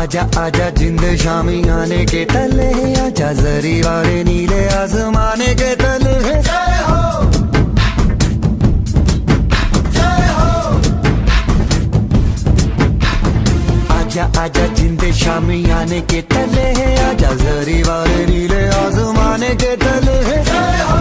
आजा आजा जिंद शामी आने के तले, आजा जरी वाले नीले आसमाने के तले। जय हो जय हो। आजा आजा जिंद शामी आने के तले, आजा जरी वाले नीले आसमाने के तले। जय हो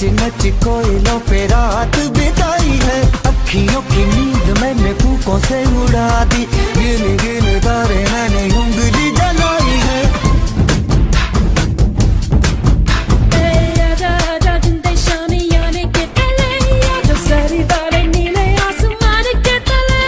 नच कोयलों पे रात बिताई है, अखियों की नींद मैंने फूकों से उड़ा दी, गिन गिन तारे मैंने उंगली जलाई है। आजा आजा जिंदे शामी आने के तले, आजा सारी वाले नीले आसमान के तले।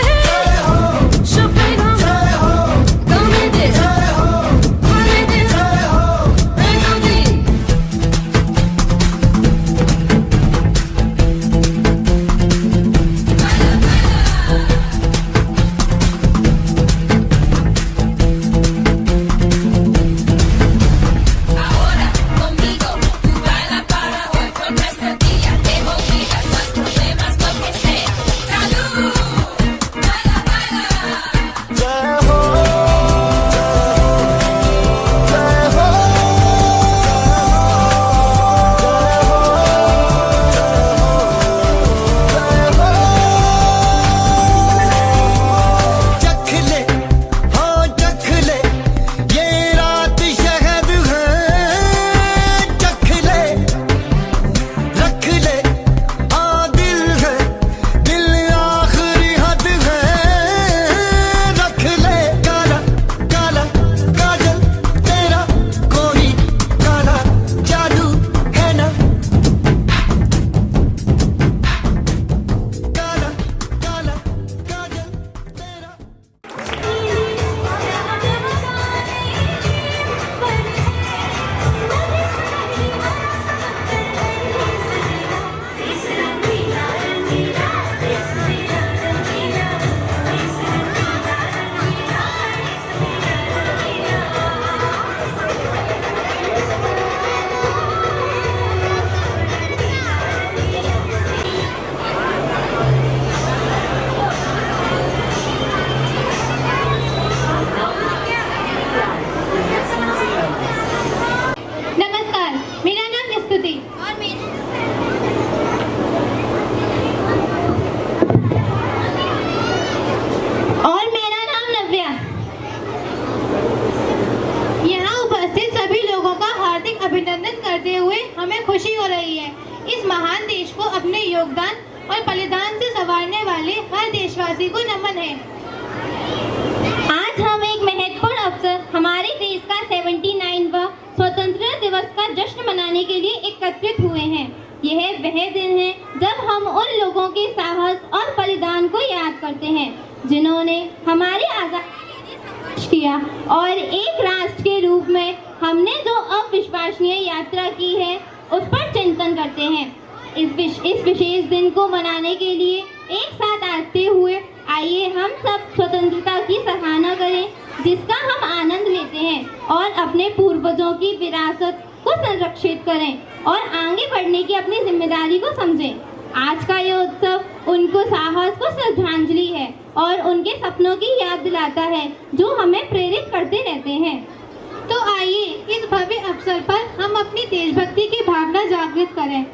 अभिनंदन करते हुए हमें खुशी हो रही है। इस महान देश को अपने योगदान और बलिदान से संवारने वाले हर देशवासी को नमन है। आज हम एक महत्वपूर्ण अवसर हमारे देश का 79वां स्वतंत्रता दिवस का जश्न मनाने के लिए एकत्रित हुए हैं। यह वह दिन है जब हम उन लोगों के साहस और बलिदान को याद करते हैं जिन्होंने हमारी आजादी किया और एक राष्ट्र के रूप में हमने जो अविश्वसनीय यात्रा की है उस पर चिंतन करते हैं। इस विशेष दिन को मनाने के लिए एक साथ आते हुए आइए हम सब स्वतंत्रता की सराहना करें जिसका हम आनंद लेते हैं और अपने पूर्वजों की विरासत को संरक्षित करें और आगे बढ़ने की अपनी जिम्मेदारी को समझें। आज का यह उत्सव उनको साहस को श्रद्धांजलि है और उनके सपनों की याद दिलाता है जो हमें प्रेरित करते रहते हैं। तो आइए इस भव्य अवसर पर हम अपनी देशभक्ति की भावना जागृत करें।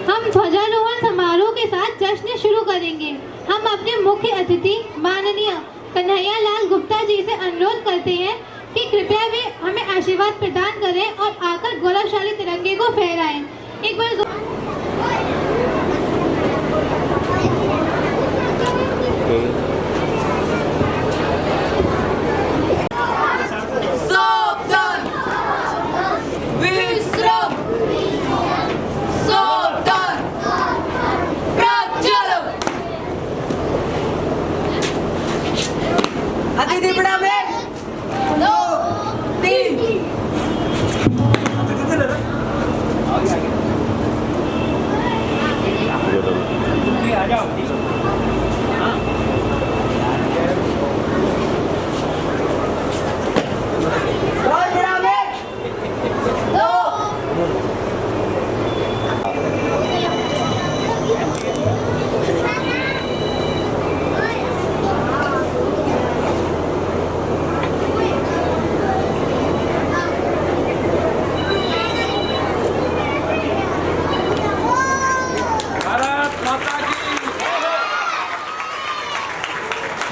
हम ध्वजारोहण समारोह के साथ जश्न शुरू करेंगे। हम अपने मुख्य अतिथि माननीय कन्हैया लाल गुप्ता जी से अनुरोध करते हैं कि कृपया वे हमें आशीर्वाद प्रदान करें और आकर गौरवशाली तिरंगे को फहराएं। एक बार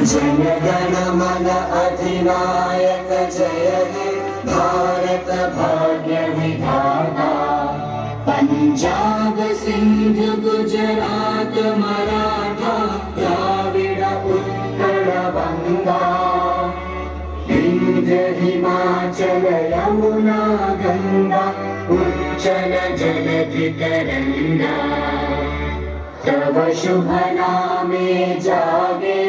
जन गण मन अधिनायक जय हे भारत भाग्य विधाता। पंजाब सिंध गुजरात मराठा द्राविड़ उत्कल बंगा। विंध्य हिमाचल यमुना गंगा उच्चल जलधि तरंगा। तव शुभ नामे जागे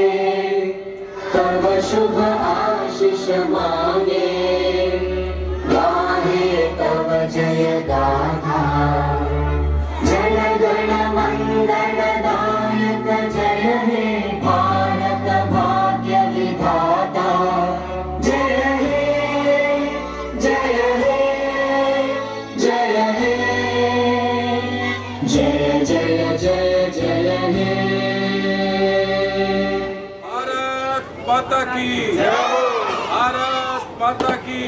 तव शुभ आशीष मांगे। गाहे तव जय गाथा जन गण मंगल दायक जय हे भारत भाग्य विधाता। जय हे जय हे जय हे जय जय जय जय हे। भारत माता की भारत माता की।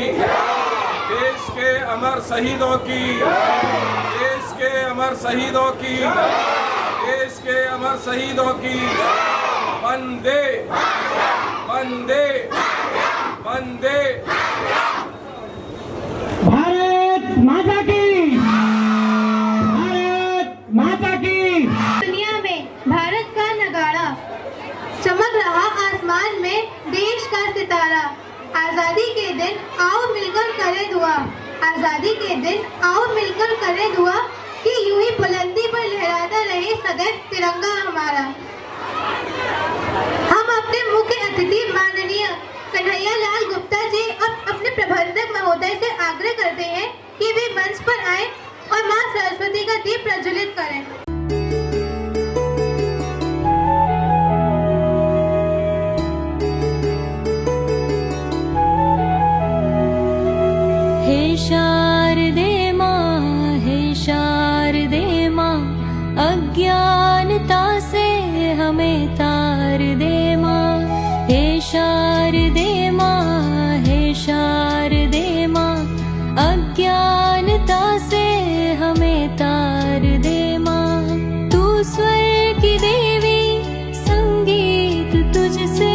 देश के अमर शहीदों की देश के अमर शहीदों की देश के अमर शहीदों की। वंदे वंदे वंदे। भारत माता की भारत माता की। दुनिया में भारत का नगाड़ा चमक रहा आसमान में देश का सितारा। आजादी के दिन आओ मिलकर करें दुआ। आजादी के दिन आओ मिलकर करें दुआ कि यूं ही बुलंदी पर लहराता रहे सदैव तिरंगा हमारा। हम अपने मुख्य अतिथि माननीय कन्हैया लाल गुप्ता जी और अपने प्रबंधक महोदय से आग्रह करते हैं कि वे मंच पर आए और मां सरस्वती का दीप प्रज्वलित करें। हे शारदे माँ अज्ञानता से हमें तार दे माँ। हे शारदे माँ अज्ञानता से हमें तार दे माँ। तू स्वर की देवी संगीत तुझसे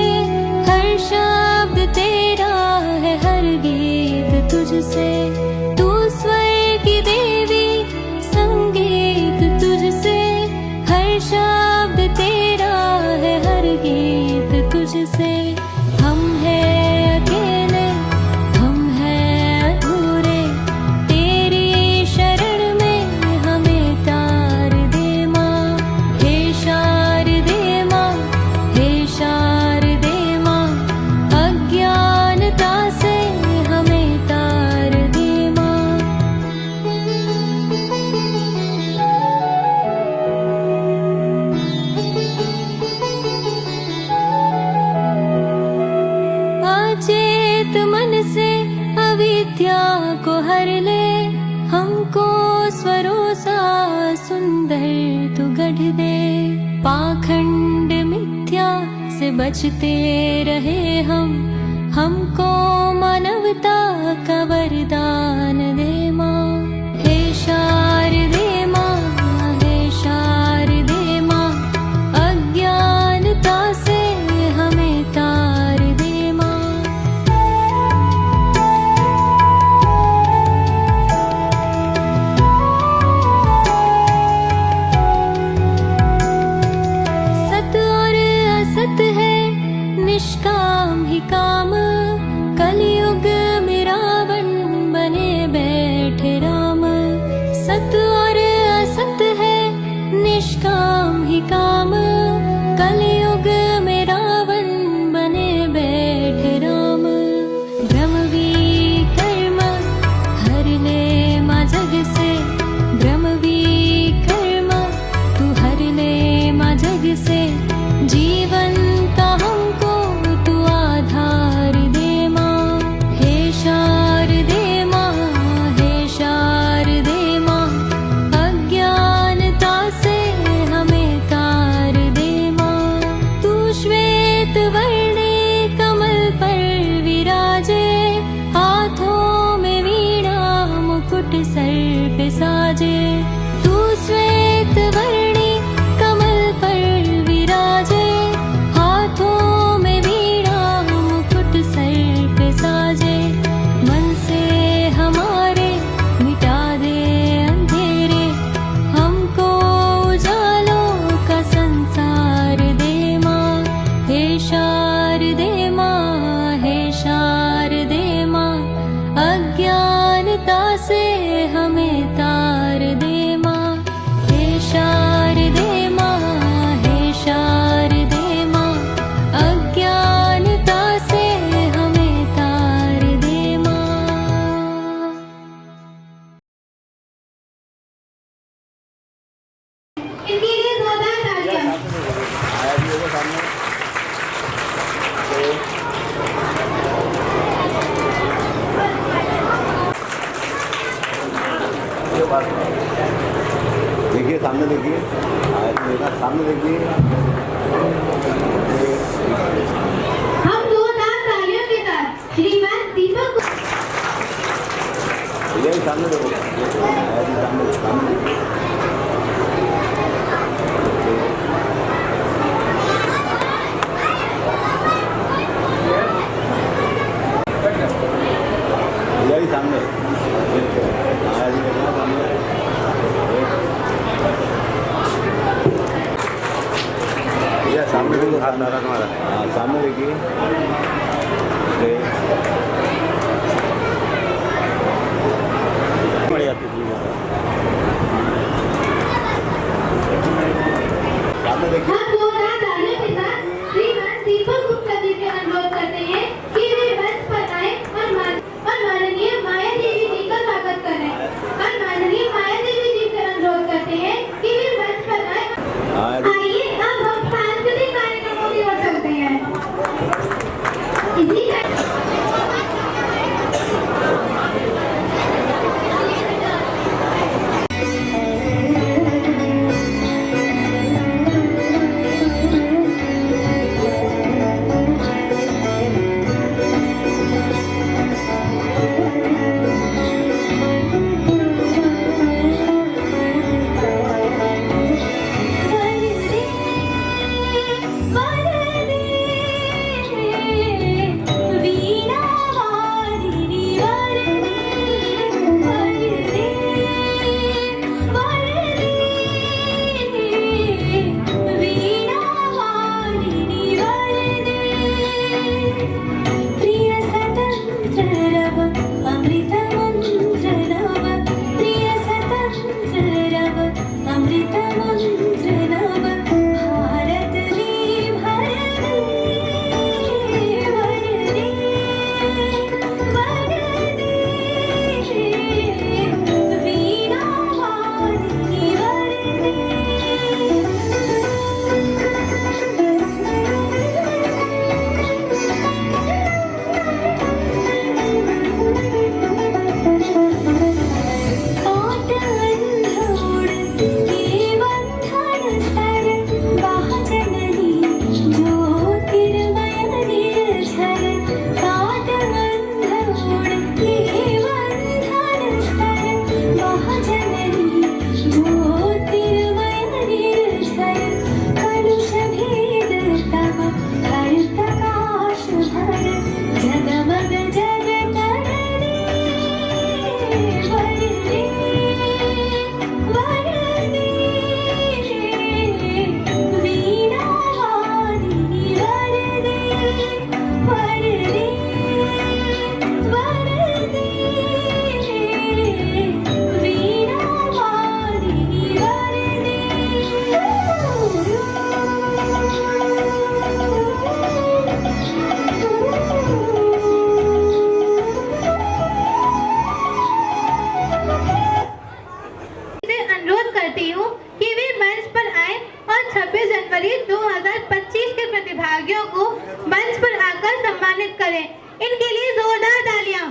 हर शब्द तेरा है हर गीत तुझसे। तू स्वर की देवी संगीत तुझसे हर शब्द तेरा है हर गीत तुझसे। हम हैं अकेले हम हैं अधूरे तेरी शरण में हमें तार दे माँ। हे शारदे माँ अज्ञानता से हमें तार दे माँ। अचेत मन से अविद्या को हर ले हमको स्वरों सा सुंदर तू गढ़ दे। पाखंड मिथ्या से बचते रहे हमको मानवता का वरदान दे माँ। हे शारदे माँ अज्ञानता से हमें तार दे माँ। सत और असत है निष्काम ही काम। कलयुग में रावण बने बैठे राम। सत और सामने देखिए। हम जोरदार तालियों के साथ श्रीमान दीपक भैया सामने देखो, सामने भैया सामने सामने देखो, हाँ सामने देखिए। बढ़िया सामने देखिए। हम जोरदार तालियों के साथ श्रीमान दीपक गुप्ता जी से अनुरोध करते हैं कि वे मंच पर आए और माननीय माया देवी जी का स्वागत करें। और माननीय माया देवी जी से अनुरोध करते हैं कि वे मंच पर आए। आइए अब हम सांस्कृतिक कार्यक्रमों की ओर चलते हैं। इसी जनवरी 2025 के प्रतिभागियों को मंच पर आकर सम्मानित करें। इनके लिए जोरदार तालियां।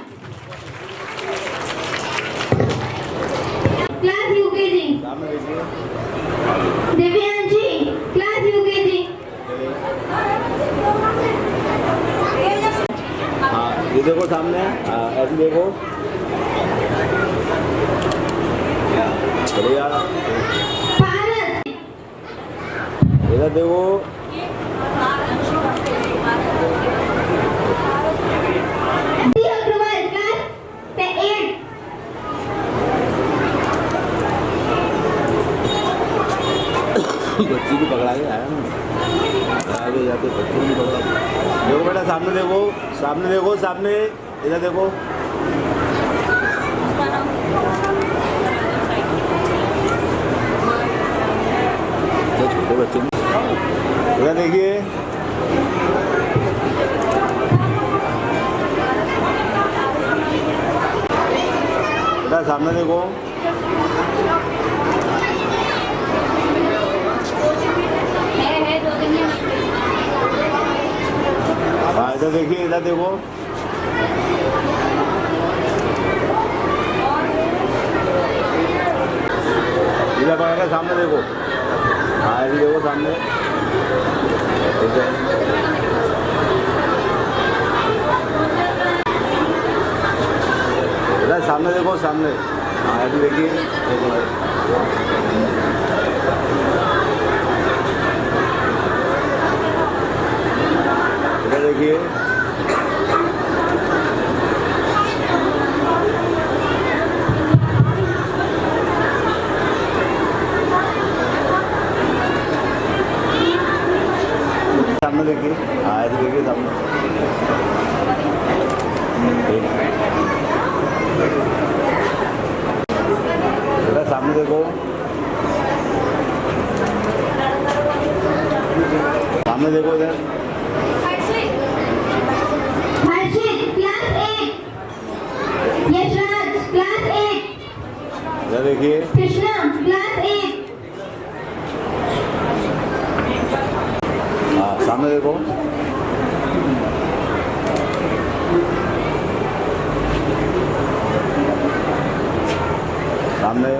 Class UKG Divyanshi, class UKG. हाँ ये देखो सामने, ऐसे देखो, बढ़िया। इधर देखो, बच्ची को पकड़ा के आया ना, आगे जाके बच्ची को पकड़ा। देखो बेटा सामने देखो, सामने देखो, सामने इधर देखो। छोटे बच्चे इधर देखिए, बेटा सामने देखो। हाँ इधर देखिए, इधर देखो। इधर पकड़ के सामने देखो। हाँ सामने ठीक है। इधर सामने देखो सामने। हाँ अभी देखिए देखो भाई। इधर देखिए सामने देखिए। हाँ ऐसे देखिए सामने। इधर सामने देखो सामने देखो इधर। हर्षित क्लास 8, यशराज क्लास 8, इधर देखिए कृष्णा क्लास 8, हाँ सामने देखो सामने।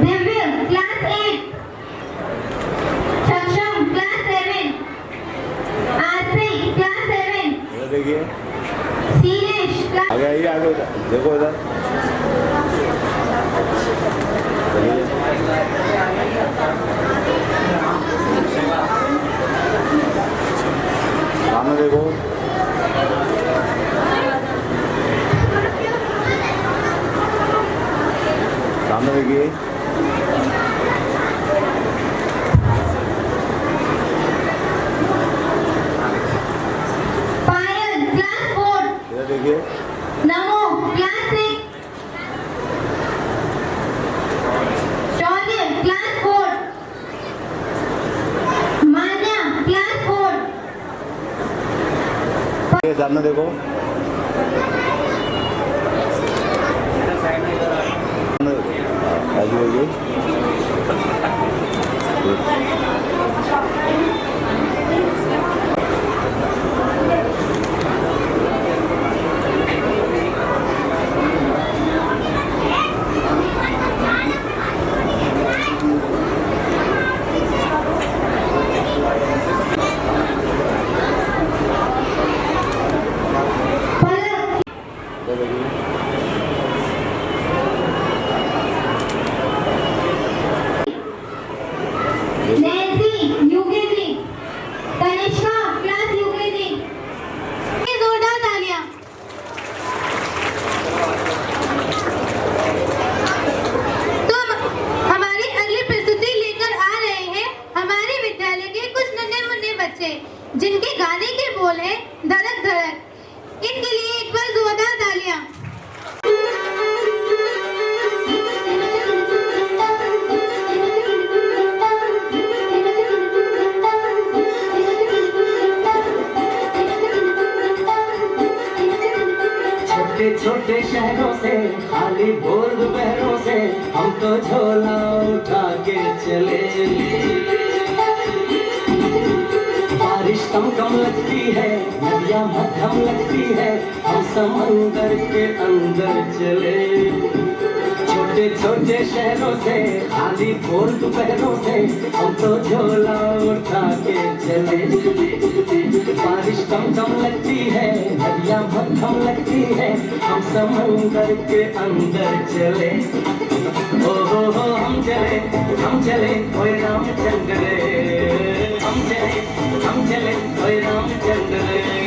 दिव्य क्लास 8, सक्षम क्लास 7, आस्तिक क्लास 7, इधर देखिए सीनेश क्लास आगे आइए आगे देखो इधर चलिए। सामने देखो सामने देखिए पायल क्लास 4, इधर देखिए नमो क्लास 6, शौर्य क्लास 4, मान्या क्लास 4, ये सामने देखो ऐसे देखिए पलक इधर देखिए Nancy UKG, Tanishka class UKG, जोरदार तालियां। तो हमारी अगली प्रस्तुति लेकर आ रहे हैं हमारे विद्यालय के कुछ नन्हे मुन्ने बच्चे जिनके गाने के बोल हैं धड़क धड़क। इनके लिए एक बार जोरदार तालियां। छोटे छोटे शहरों से खाली भोर दोपहरों से हम तो झोला उठा के चले। बारिश कम कम लगती है, नदियाँ मध्यम लगती है, हम समंदर के अंदर चले। छोटे छोटे शहरों से खाली भोर दोपहरों से हम तो झोला उठा के चले। बारिश कम कम लगती है, नदियाँ मध्यम लगती है, हम समंदर के अंदर चले। ओ हो हम चले ओए रामचंद्र रे। हम चले ओए रामचंद्र रे।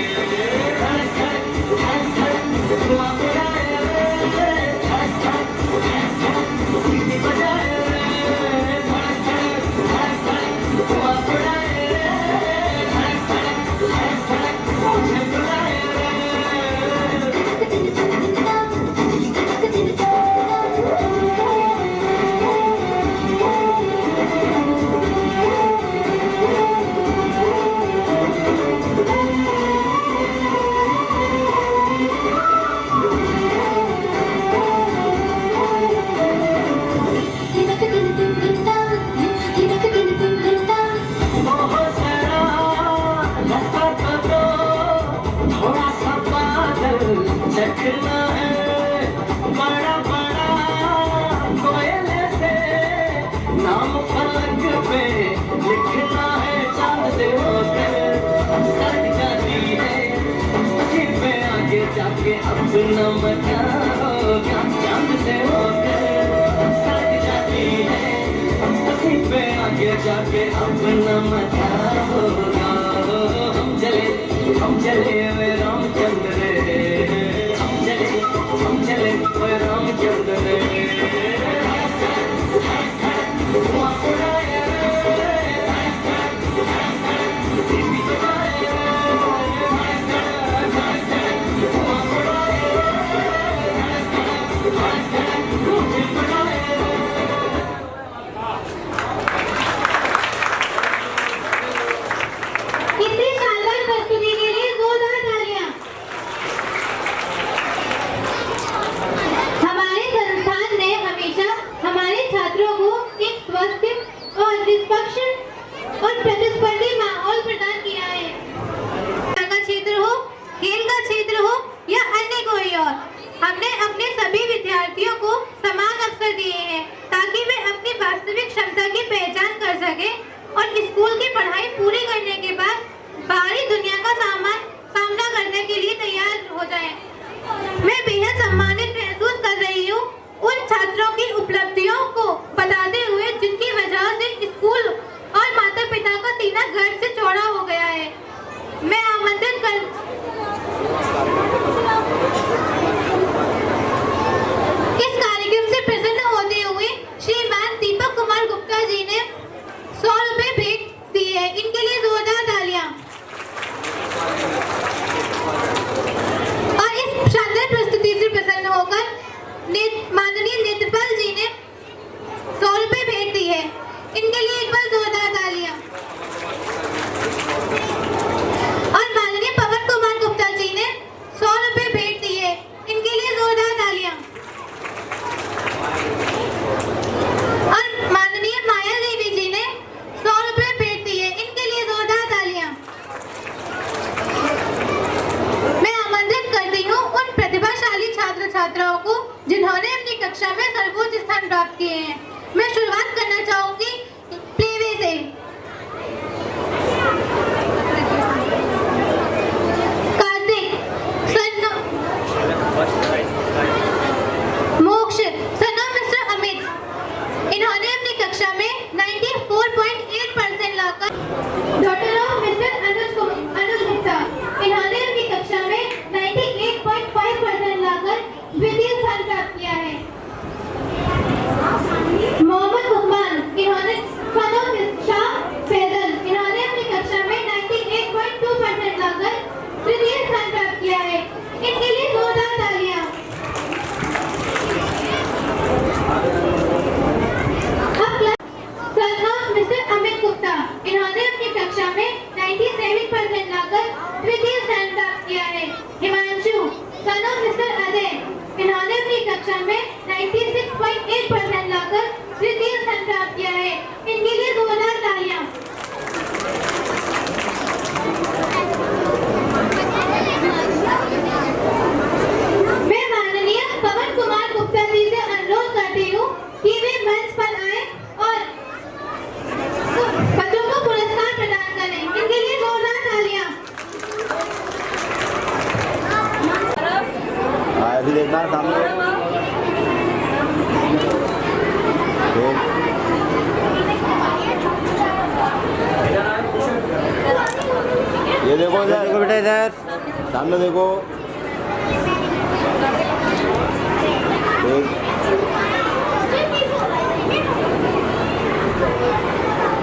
हमसे होकर साथ जाती है, उसी पे आगे जाके अपना मजा होगा। हम चले वे रामचंद्र रे, हम चले वे रामचंद्र रे। इतनी शानदार प्रस्तुति के लिए जोरदार तालियां। हमारे संस्थान ने हमेशा हमारे छात्रों को एक स्वस्थ और निष्पक्ष और प्रतिस्पर्धी माहौल प्रदान किया है। का क्षेत्र हो, खेल का क्षेत्र हो या अन्य कोई और, हमने अपने सभी विद्यार्थियों को समान अवसर दिए हैं ताकि वे अपनी वास्तविक क्षमता की पहचान कर सके और स्कूल की पढ़ाई पूरी करने के बाद बाहरी दुनिया का सामना करने के लिए तैयार हो जाएं। मैं बेहद सम्मानित महसूस कर रही हूँ उन छात्रों की उपलब्धियों को बताते हुए जिनकी वजह से स्कूल और माता पिता का सीना गर्व से चौड़ा हो गया है। मैं आमंत्रित कर इस कार्यक्रम से प्रसन्न होते हुए श्रीमान दीपक कुमार गुप्ता जी ने 100 रुपए भेंट दिए हैं। इनके लिए जोरदार तालियां। और इस शानदार प्रस्तुति से प्रसन्न होकर माननीय नेत्रपाल जी ने 100 रुपए भेंट दी है। इनके लिए एक बार जोरदार तालियां। और माननीय पवन कुमार गुप्ता जी ने 100 रुपए भेंट दिए, इनके लिए जोरदार तालियां। और माननीय माया देवी जी ने 100 रुपए भेंट दिए, इनके लिए जोरदार तालियां। मैं आमंत्रित करती हूँ उन प्रतिभाशाली छात्र छात्राओं को जिन्होंने अपनी कक्षा में सर्वोच्च स्थान प्राप्त किए हैं। मैं शुरुआत करना चाहूंगी प्लेवे से। कार्तिक, मोक्ष, सना मिस्टर अमित, इन्होंने अपनी कक्षा में 94.8% लाकर डॉक्टर ऑफ मिस्टर अनुज गुप्ता, इन्होंने अपनी कक्षा में 98.5% लाकर द्वितीय स्थान प्राप्त किया है। मोहम्मद उस्मान, इन्होंने शाह फैजल, इन्होंने अपनी कक्षा में 98.2% लाकर तृतीय स्थान प्राप्त किया है। इनके लिए जोरदार तालियां। मिस्टर अमित गुप्ता, इन्होंने अपनी कक्षा में 97% लाकर तृतीय स्थान प्राप्त किया है। हिमांशु, सन ऑफ मिस्टर अजय, इन्होंने अपनी कक्षा में 96.8% लाकर तृतीय स्थान प्राप्त किया है। इनके लिए जोरदार तालियां। मैं माननीय पवन कुमार गुप्ता जी से अनुरोध करती हूँ कि वे मंच पर आए और बच्चों को पुरस्कार प्रदान करें। इनके लिए जोरदार तालियां। ऐसे देखना सामने। ये देखो इधर, देखो बेटा इधर सामने देखो।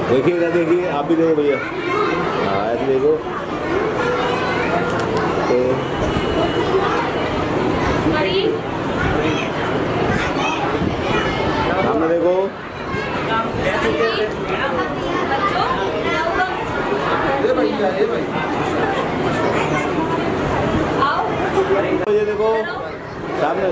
देखिए इधर देखिए, आप भी देखो भैया। हाँ ऐसे देखो। सामने देखो। ये देखो सामने।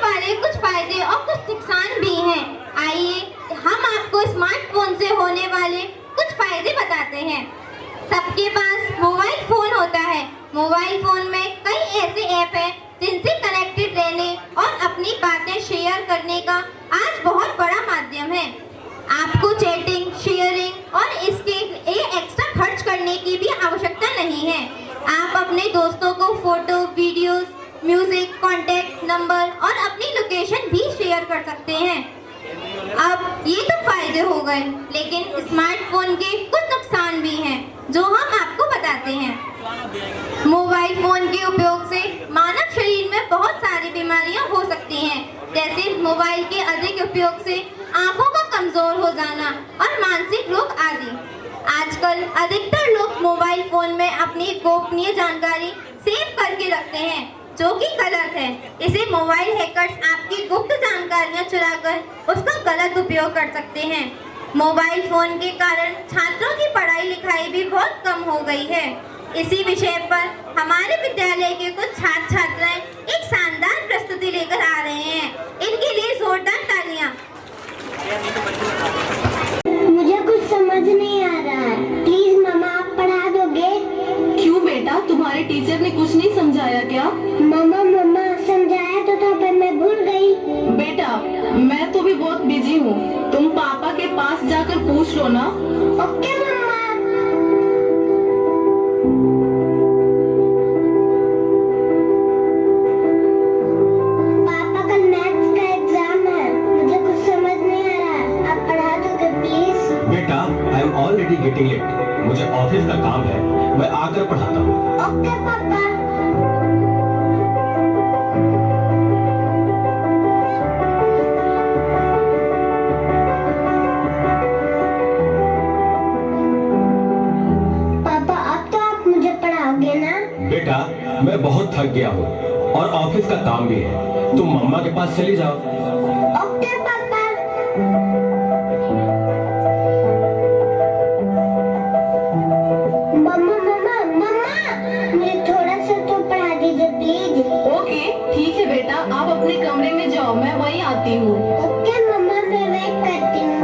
वाले कुछ फायदे और कुछ नुकसान भी हैं। आइए हम आपको स्मार्टफोन से होने वाले कुछ फायदे बताते हैं। सबके पास मोबाइल फोन होता है। मोबाइल फोन में कई ऐसे ऐप हैं जिनसे कनेक्टेड रहने और अपनी बातें शेयर करने का आज बहुत बड़ा माध्यम है। आपको चैटिंग, शेयरिंग और इसके लिए एक्स्ट्रा खर्च करने की भी आवश्यकता नहीं है। आप अपने दोस्तों को photo, videos, music, contact number और अपनी लोकेशन भी शेयर कर सकते हैं। अब ये तो फायदे हो गए, लेकिन स्मार्टफोन के कुछ नुकसान भी हैं जो हम आपको बताते हैं। मोबाइल फोन के उपयोग से मानव शरीर में बहुत सारी बीमारियां हो सकती हैं, जैसे मोबाइल के अधिक उपयोग से आंखों का कमजोर हो जाना और मानसिक रोग आदि। आजकल अधिकतर लोग मोबाइल फोन में अपनी गोपनीय जानकारी सेव करके रखते हैं, जो कि गलत है। इसे मोबाइल हैकर्स आपकी गुप्त जानकारियां चुराकर उसका गलत उपयोग कर सकते हैं। मोबाइल फोन के कारण छात्रों की पढ़ाई लिखाई भी बहुत कम हो गई है। इसी विषय पर हमारे विद्यालय के कुछ छात्र छात्राएं एक शानदार प्रस्तुति लेकर आ रहे हैं। इनके लिए जोरदार तालियां। मुझे कुछ समझ नहीं आ रहा है, प्लीज मम्मा आप पढ़ा दोगे? क्यों बेटा, तुम्हारे टीचर ने कुछ नहीं समझाया क्या? मम्मा समझाया तो था पर मैं भूल गई। बेटा मैं तो भी बहुत बिजी हूँ, तुम पापा के पास जाकर पूछ लो ना। ओके मम्मा। पापा कल मैथ्स का एग्जाम है, मुझे कुछ समझ नहीं आ रहा है, आप पढ़ा दोगे प्लीज? बेटा I am already getting late, मुझे ऑफिस का काम है, मैं आकर पढ़ाता हूँ। ओके पापा। बेटा मैं बहुत थक गया हूँ और ऑफिस का काम भी है, तुम मम्मा के पास चली जाओ। ओके पापा। मम्मा मुझे थोड़ा सा तो पढ़ा दीजिए प्लीज। ओके ठीक है बेटा, आप अपने कमरे में जाओ, मैं वहीं आती हूँ। ओके मम्मा मैं वेट करती हूँ।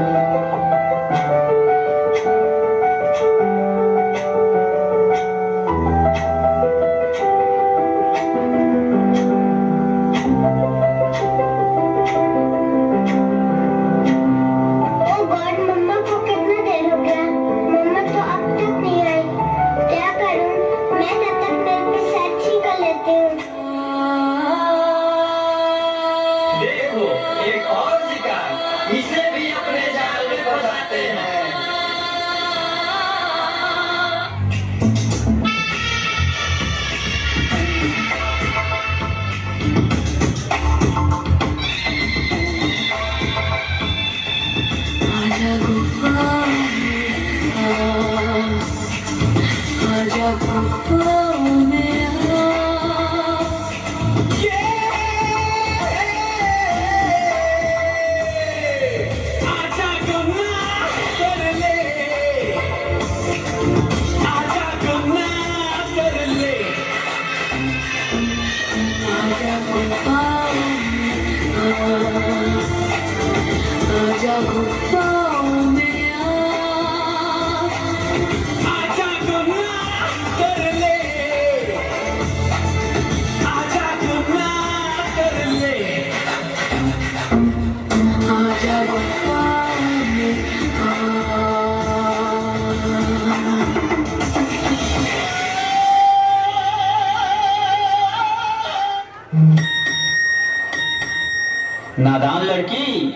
नादान लड़की,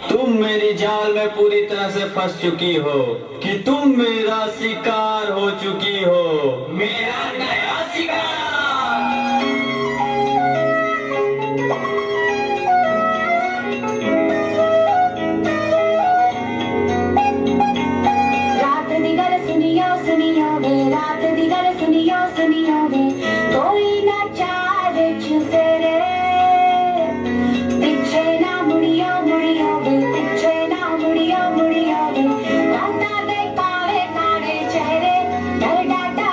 तुम मेरी जाल में पूरी तरह से फंस चुकी हो कि तुम मेरा शिकार हो चुकी हो। मेरा नया शिकार। रात दी गल सुनियो वे, रात दी गल सुनियो वे, कोई ना चार छुसे रे, पीछे ना मुड़ियो वे, पीछे ना मुड़ियो वे, राता दे काले काले चेहरे, डर डाटा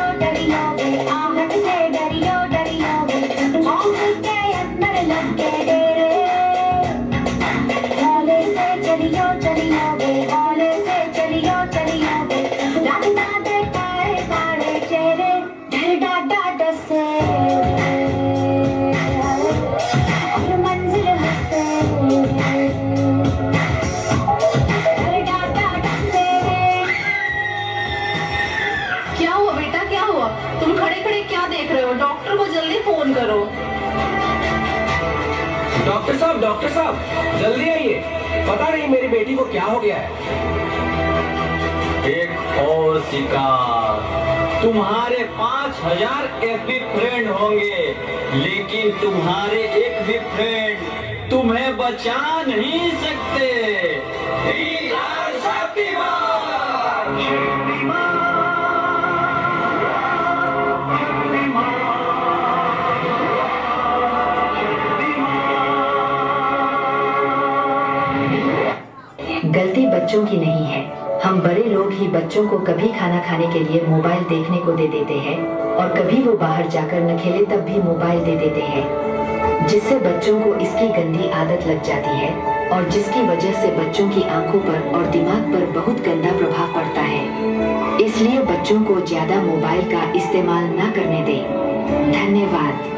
डरियो डरियो वे आहट से डरियो डरियो वे मौत के अंदर लग के डेरे हौले से चलियो चलियो वे हौले से चलियो चलियो वे रास्ता दे काले काले चेहरे डर डाटा डसे और मंजिल हंसे डर डाटा डसे। क्या हुआ बेटा, क्या हुआ? तुम खड़े खड़े क्या देख रहे हो? डॉक्टर को जल्दी फोन करो। डॉक्टर साहब जल्दी आइए, पता नहीं मेरी बेटी को क्या हो गया है। एक और शिकार। तुम्हारे 5000 एफबी फ्रेंड होंगे, लेकिन तुम्हारे एक भी फ्रेंड तुम्हें बचा नहीं सकते। गलती बच्चों की नहीं है। हम बड़े लोग ही बच्चों को कभी खाना खाने के लिए मोबाइल देखने को दे देते हैं और कभी वो बाहर जाकर न खेले तब भी मोबाइल दे देते हैं, जिससे बच्चों को इसकी गंदी आदत लग जाती है और जिसकी वजह से बच्चों की आंखों पर और दिमाग पर बहुत गंदा प्रभाव पड़ता है। इसलिए बच्चों को ज्यादा मोबाइल का इस्तेमाल न करने दें। धन्यवाद।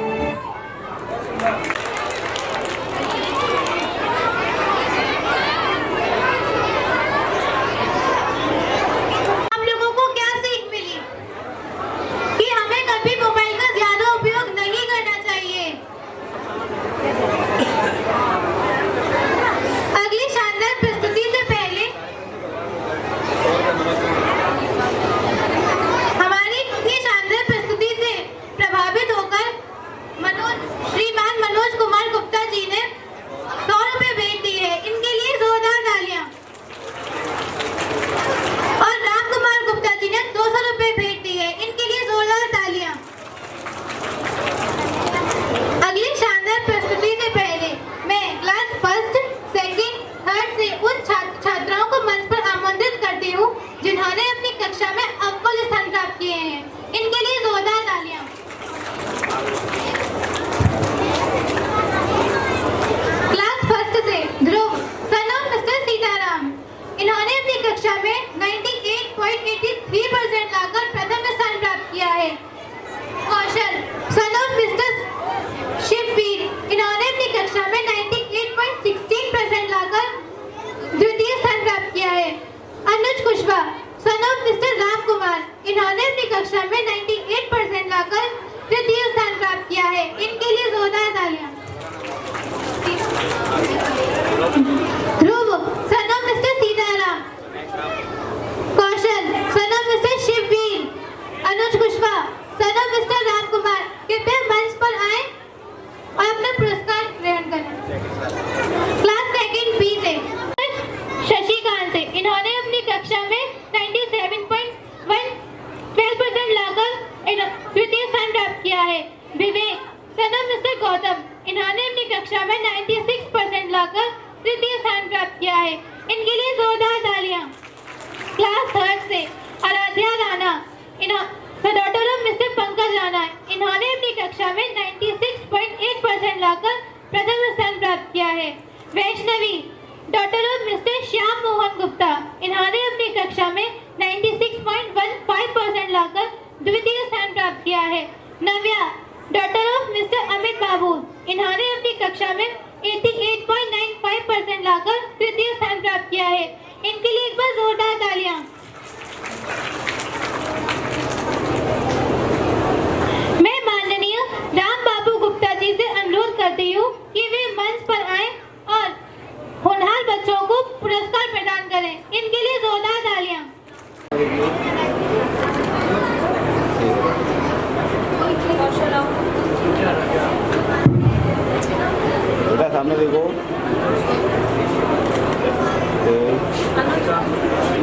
बेटा सामने देखो।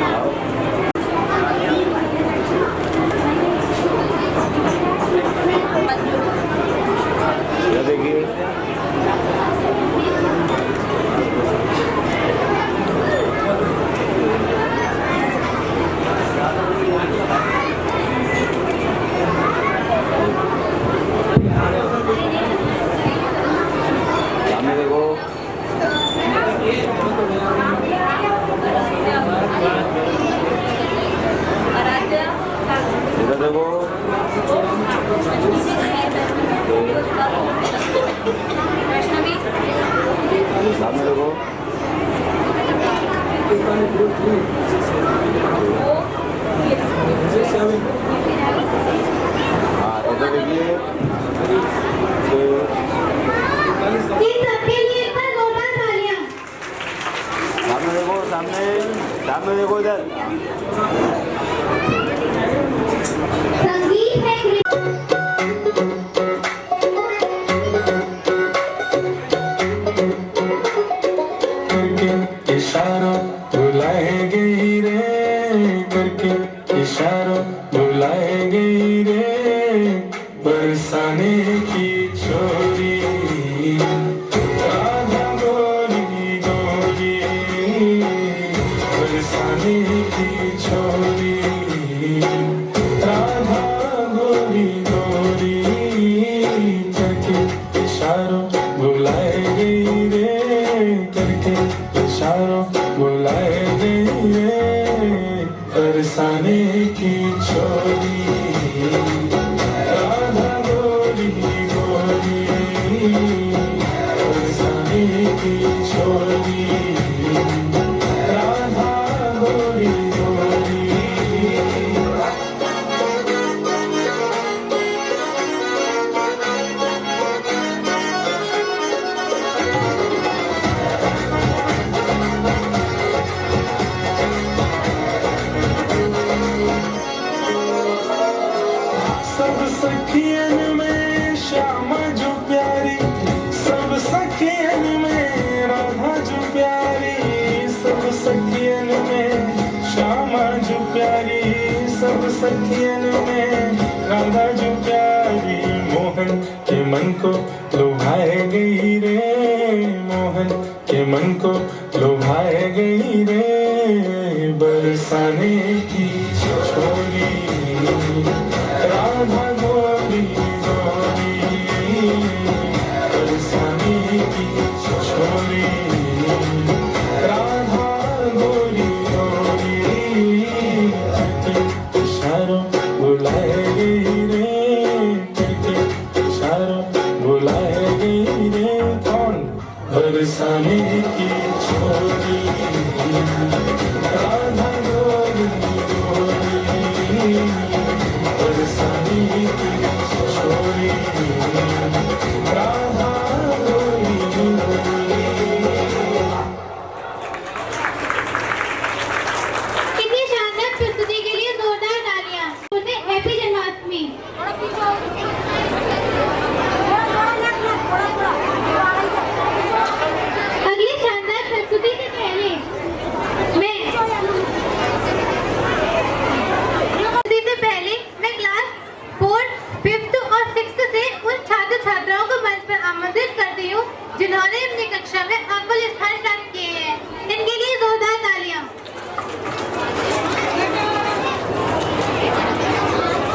आओ। सामने देखो। हाँ इधर देखिए। सामने देखो, सामने सामने देखो इधर। संगीत है इशारों बुलाएंगे रे, करके इशारों बुलाएंगे रे, बरसाने की छोरी राधा गोरी गोरी, बरसाने की छोरी राधा गोरी गोरी, करके इशारों बुलाएंगे रे, करके इशारों बुलाएंगे रे, बरसाने की छोरी राधा गोरी गोरी, बरसाने की छोरी राधा गोरी गोरी। सब सखियन में श्यामा जो प्यारी, सब सखियन में राधा जो प्यारी, सब सखियन में श्यामा जो प्यारी, सब सखियन में राधा जो प्यारी, मोहन के मन को लुभाए गई रे, मोहन के मन को लुभाए गई रे, बरसाने की छोरी राधा गोरी गोरी, बरसाने की छोरी राधा गोरी गोरी, करके इशारों बुलाए गई रे, करके इशारों बुलाए गई रे, कौन बरसाने की छोरी राधा गोरी गोरी, बरसाने की छोरी राधा गोरी गोरी। इतनी शानदार प्रस्तुति के लिए जोरदार तालियां। उसे हैप्पी जन्माष्टमी। अगली शानदार प्रस्तुति से पहले मैं क्लास 4, 5th और 6th से उन छात्र छात्राओं को मंच पर आमंत्रित करती हूँ जिन्होंने अपनी कक्षा में अव्वल स्थान प्राप्त किए हैं। इनके लिए जोरदार तालियां।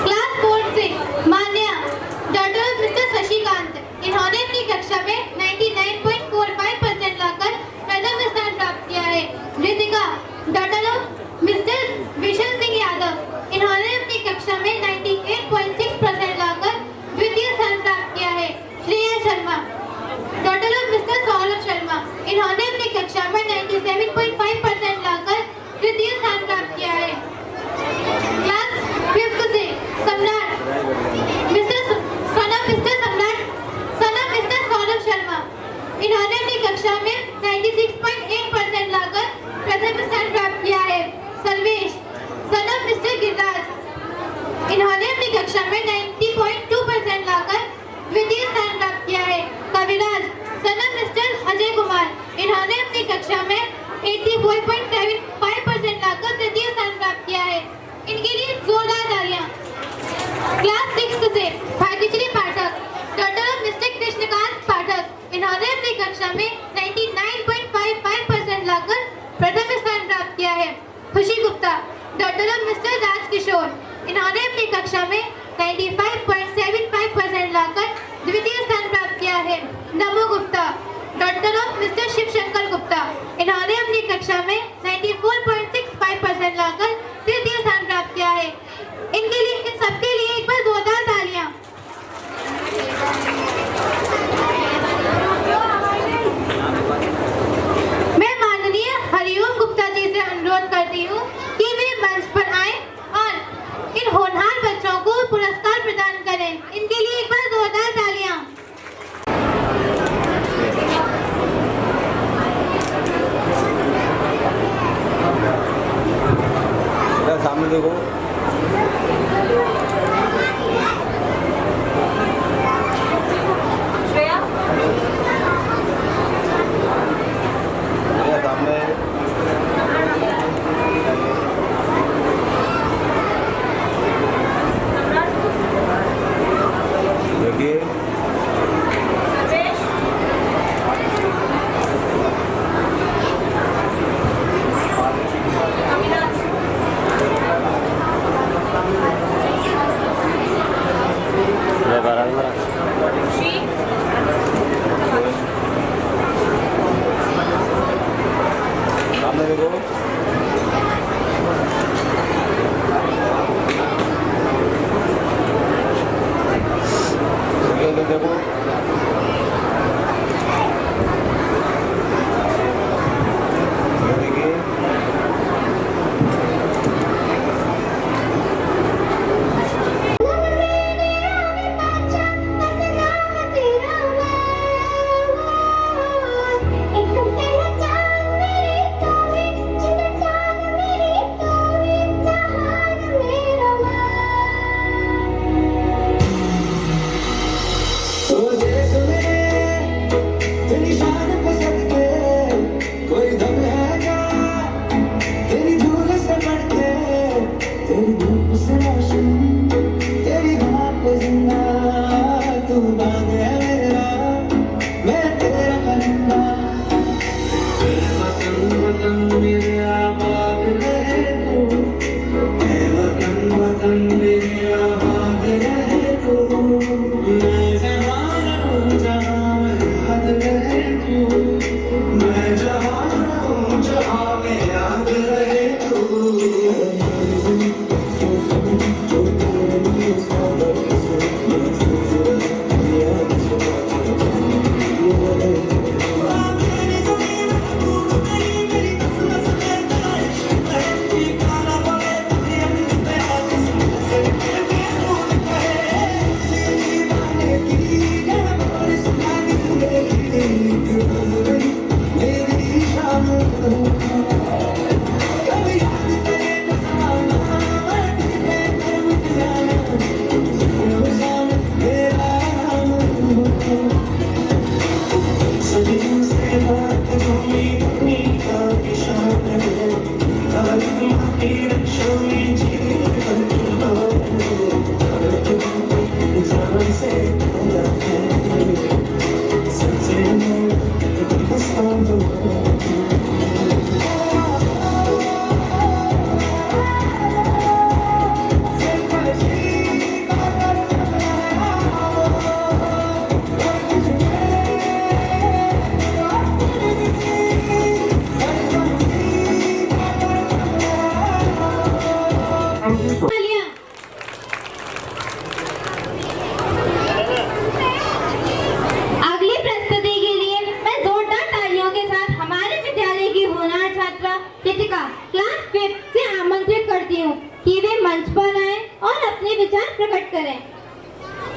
क्लास 4 से मान्या डॉक्टर मिस्टर शशिकांत, इन्होंने अपनी कक्षा में 99.45% लाकर प्रथम स्थान प्राप्त किया है। रितिका डॉक्टर मिस्टर विशन सिंह यादव, इन्होंने अपनी कक्षा में 98.6% लाकर द्वितीय स्थान प्राप्त किया है। श्रेया शर्मा डॉक्टर मिस्टर सौरभ शर्मा, इन्होंने अपनी कक्षा में 97.5% लाकर तृतीय स्थान प्राप्त किया है। क्लास 5th से सम्राट मिस्टर सौरभ शर्मा, इन्होंने अपनी कक्षा में 96.8% लाकर प्रथम स्थान प्राप्त किया है। सर्वेश सनम मिस्टर गिरिराज, इन्होंने अपनी कक्षा में 90.2% लाकर द्वितीय स्थान प्राप्त किया है। कविराज सनम मिस्टर अजय कुमार, इन्होंने अपनी कक्षा में 84.75% लाकर तृतीय स्थान प्राप्त किया है। इनके लिए जोरदार तालियां। क्लास 6 से भाग्यश्री पाठक डॉक्टर मिस्टर कृष्णकांत पाठक, इन्होंने अपनी कक्षा में 99.55% लाकर प्रथम स्थान प्राप्त किया है। खुशी गुप्ता डॉक्टर मिस्टर राजकिशोर, इन्होंने अपनी कक्षा में 95.75% लाकर द्वितीय स्थान प्राप्त किया है। नमो Gupta doctor of mister Shivshankar Gupta, इन्होंने अपनी कक्षा में 94.65% लाकर तृतीय स्थान प्राप्त किया है। इन सबके लिए एक बार जोरदार तालियां। करें। इनके लिए एक बार जोरदार तालियां। सामने देखो। श्रेया सामने देखिए। सामने देखो। देखो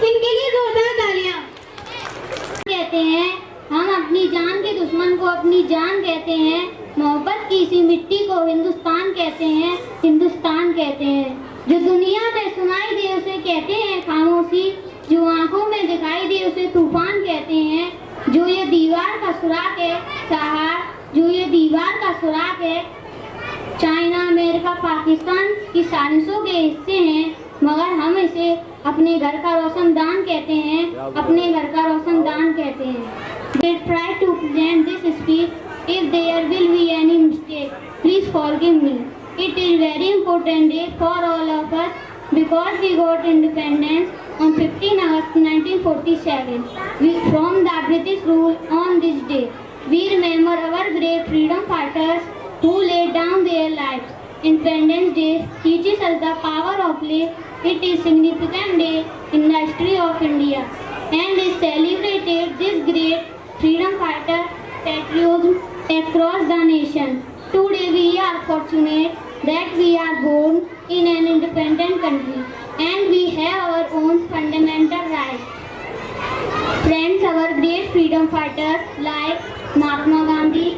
इनके लिए जोरदार तालियां। कहते हैं हम अपनी जान के दुश्मन को अपनी जान कहते हैं, मोहब्बत की इसी मिट्टी को हिंदुस्तान कहते हैं, हिंदुस्तान कहते हैं। जो दुनिया में सुनाई दे उसे कहते हैं खामोशी, जो आंखों में दिखाई दे उसे तूफान कहते हैं। जो ये दीवार का सुराख है सहार, जो ये दीवार का सुराख है, चाइना अमेरिका पाकिस्तान की साजिशों के हिस्से हैं, मगर हम इसे अपने घर का रोशनदान कहते हैं, अपने घर का रोशनदान कहते हैं। They try to present this speech. If there will be any mistake, please forgive me. It is very important day for all of us because we got independence on 15 August 1947 from the British rule. On this day, we remember our great freedom fighters who laid down their lives. Independence Day teaches us the power of life. It is a significant day in the history of India and is celebrated this great freedom fighter patriotism across the nation. Today we are fortunate that we are born in an independent country and we have our own fundamental great freedom fighters like Mahatma Gandhi,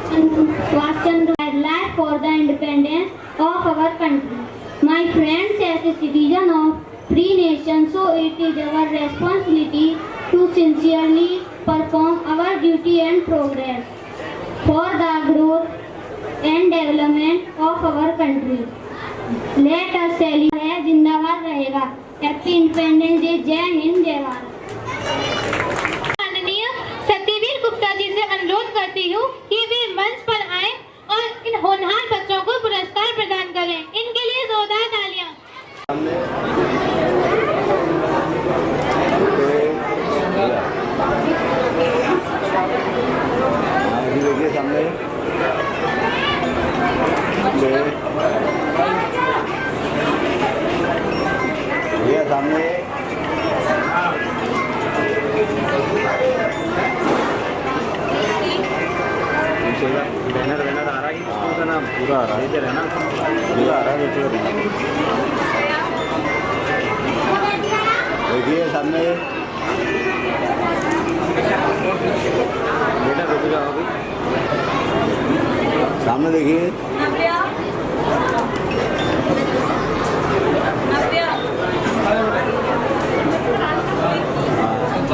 Subhash Chandra led for the independence of our country. My friends, as a citizen of free nation, so it is our responsibility to sincerely perform our duty and progress for the growth and development of our country. Let us celebrate जिंदाबाद रहेगा. Happy Independence Day. जय हिंद, जय भारत. माननीय सत्यवीर गुप्ता जी से अनुरोध करती हूँ कि वे मंच पर आए और इन होनहार बच्चों को पुरस्कार प्रदान करें. इनके लिए जोरदार तालियां. देखिए सामने भैया सामने बैनर बैनर आ रहा है स्कूल का नाम पूरा आ रहा है इधर है ना पूरा आ रहा है देखिए सामने बेटा रुक जाओ अभी सामने देखिए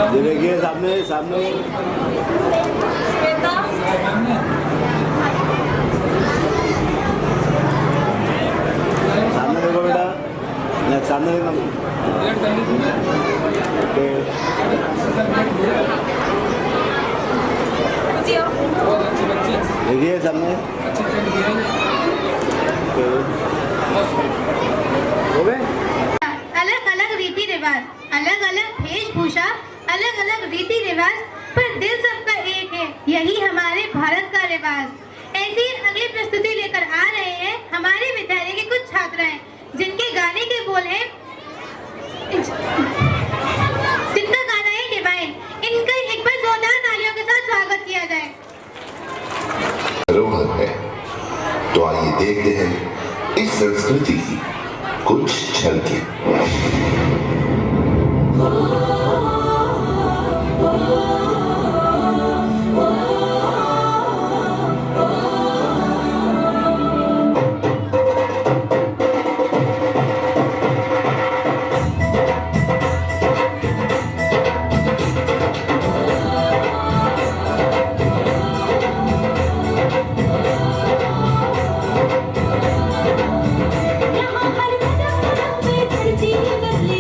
ये देखिए सामने सामने सामने देखो बेटा सामने देखो देखिए सामने हो गए. अलग अलग रीति रिवाज, अलग अलग वेशभूषा, अलग अलग रीति रिवाज, पर दिल सबका एक है. यही हमारे भारत का रिवाज. ऐसी अगली प्रस्तुति लेकर आ रहे हैं हमारे विद्यालय के कुछ छात्राएं, जिनके गाने के बोल हैं, जिनका गाना है डिवाइन. इनका एक बार जोरदार तालियों के साथ स्वागत किया जाए. धरोहर है, तो आइए देखते हैं इस संस्कृति की कुछ झलकें. यहाँ हर कदम पे धरती बदले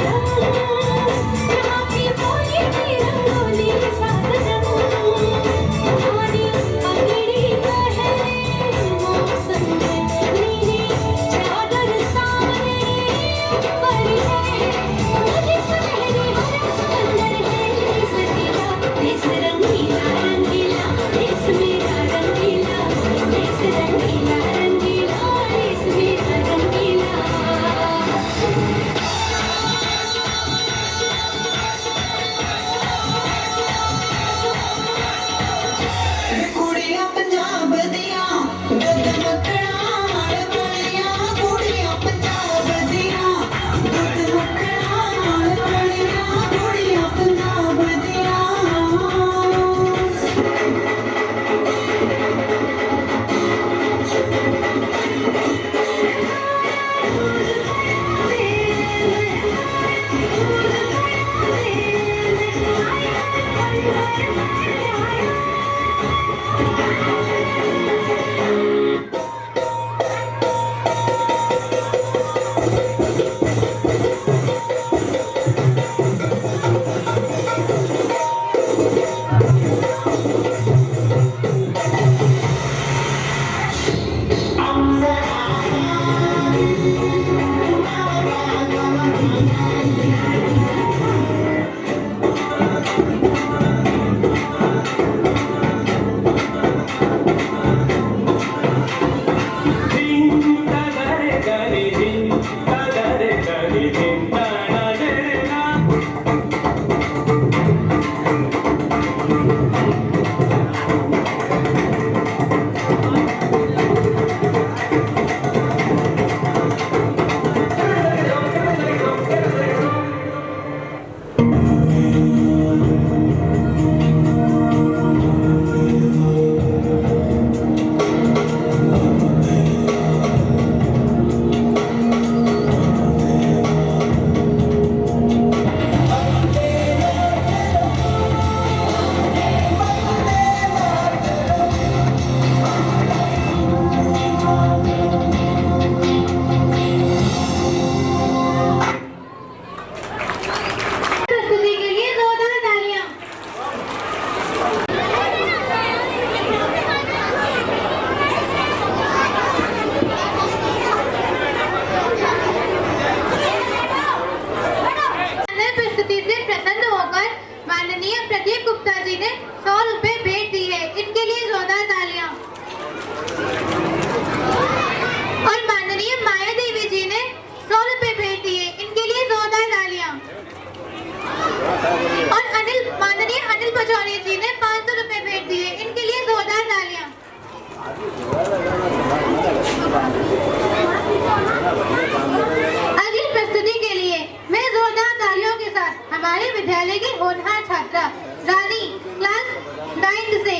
हमारे विद्यालय की होनहार छात्रा रानी क्लास 9 से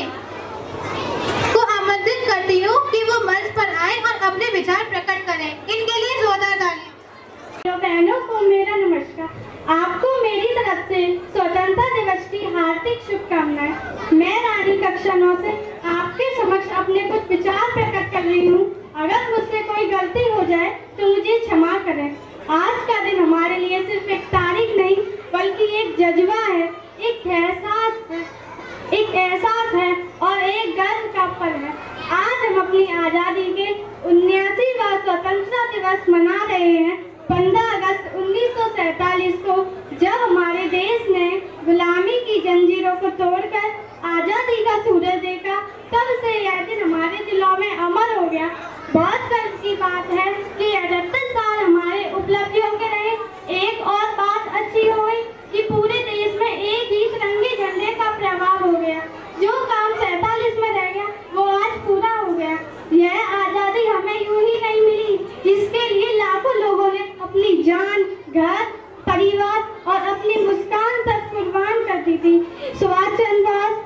को आमंत्रित करती हूँ कि वो मंच पर आए और अपने विचार प्रकट करें। इनके लिए जोरदार तालियां। बहनों को मेरा नमस्कार। आपको मेरी तरफ से स्वतंत्रता दिवस की हार्दिक शुभकामनाएं। मैं रानी कक्षा 9 से आपके समक्ष अपने कुछ विचार प्रकट कर रही हूँ। अगर मुझसे कोई गलती हो जाए तो मुझे क्षमा करें। आज का दिन हमारे लिए सिर्फ एक तारीख नहीं बल्कि एक जज्बा है, एक एहसास है और एक गर्व का पल है। आज हम अपनी आज़ादी के 79वां स्वतंत्रता दिवस मना रहे हैं। 15 अगस्त 1947 को जब हमारे देश ने गुलामी की जंजीरों को तोड़कर आज़ादी का सूरज देखा, तब से यह दिन हमारे दिलों में अमर हो गया। बहुत गर्व की बात है कि 78 साल हमारे उपलब्धियों के रहे। एक और बात अच्छी हुई कि पूरे देश में एक ही तिरंगे झंडे का प्रभाव हो गया। जो काम 47 में रह गया वो आज पूरा हो गया। यह आज़ादी हमें यूं ही नहीं मिली, इसके लिए लाखों लोगों ने अपनी जान, घर, परिवार और अपनी मुस्कान तक कुर्बान कर दी थी। सुभाष चंद्र बोस,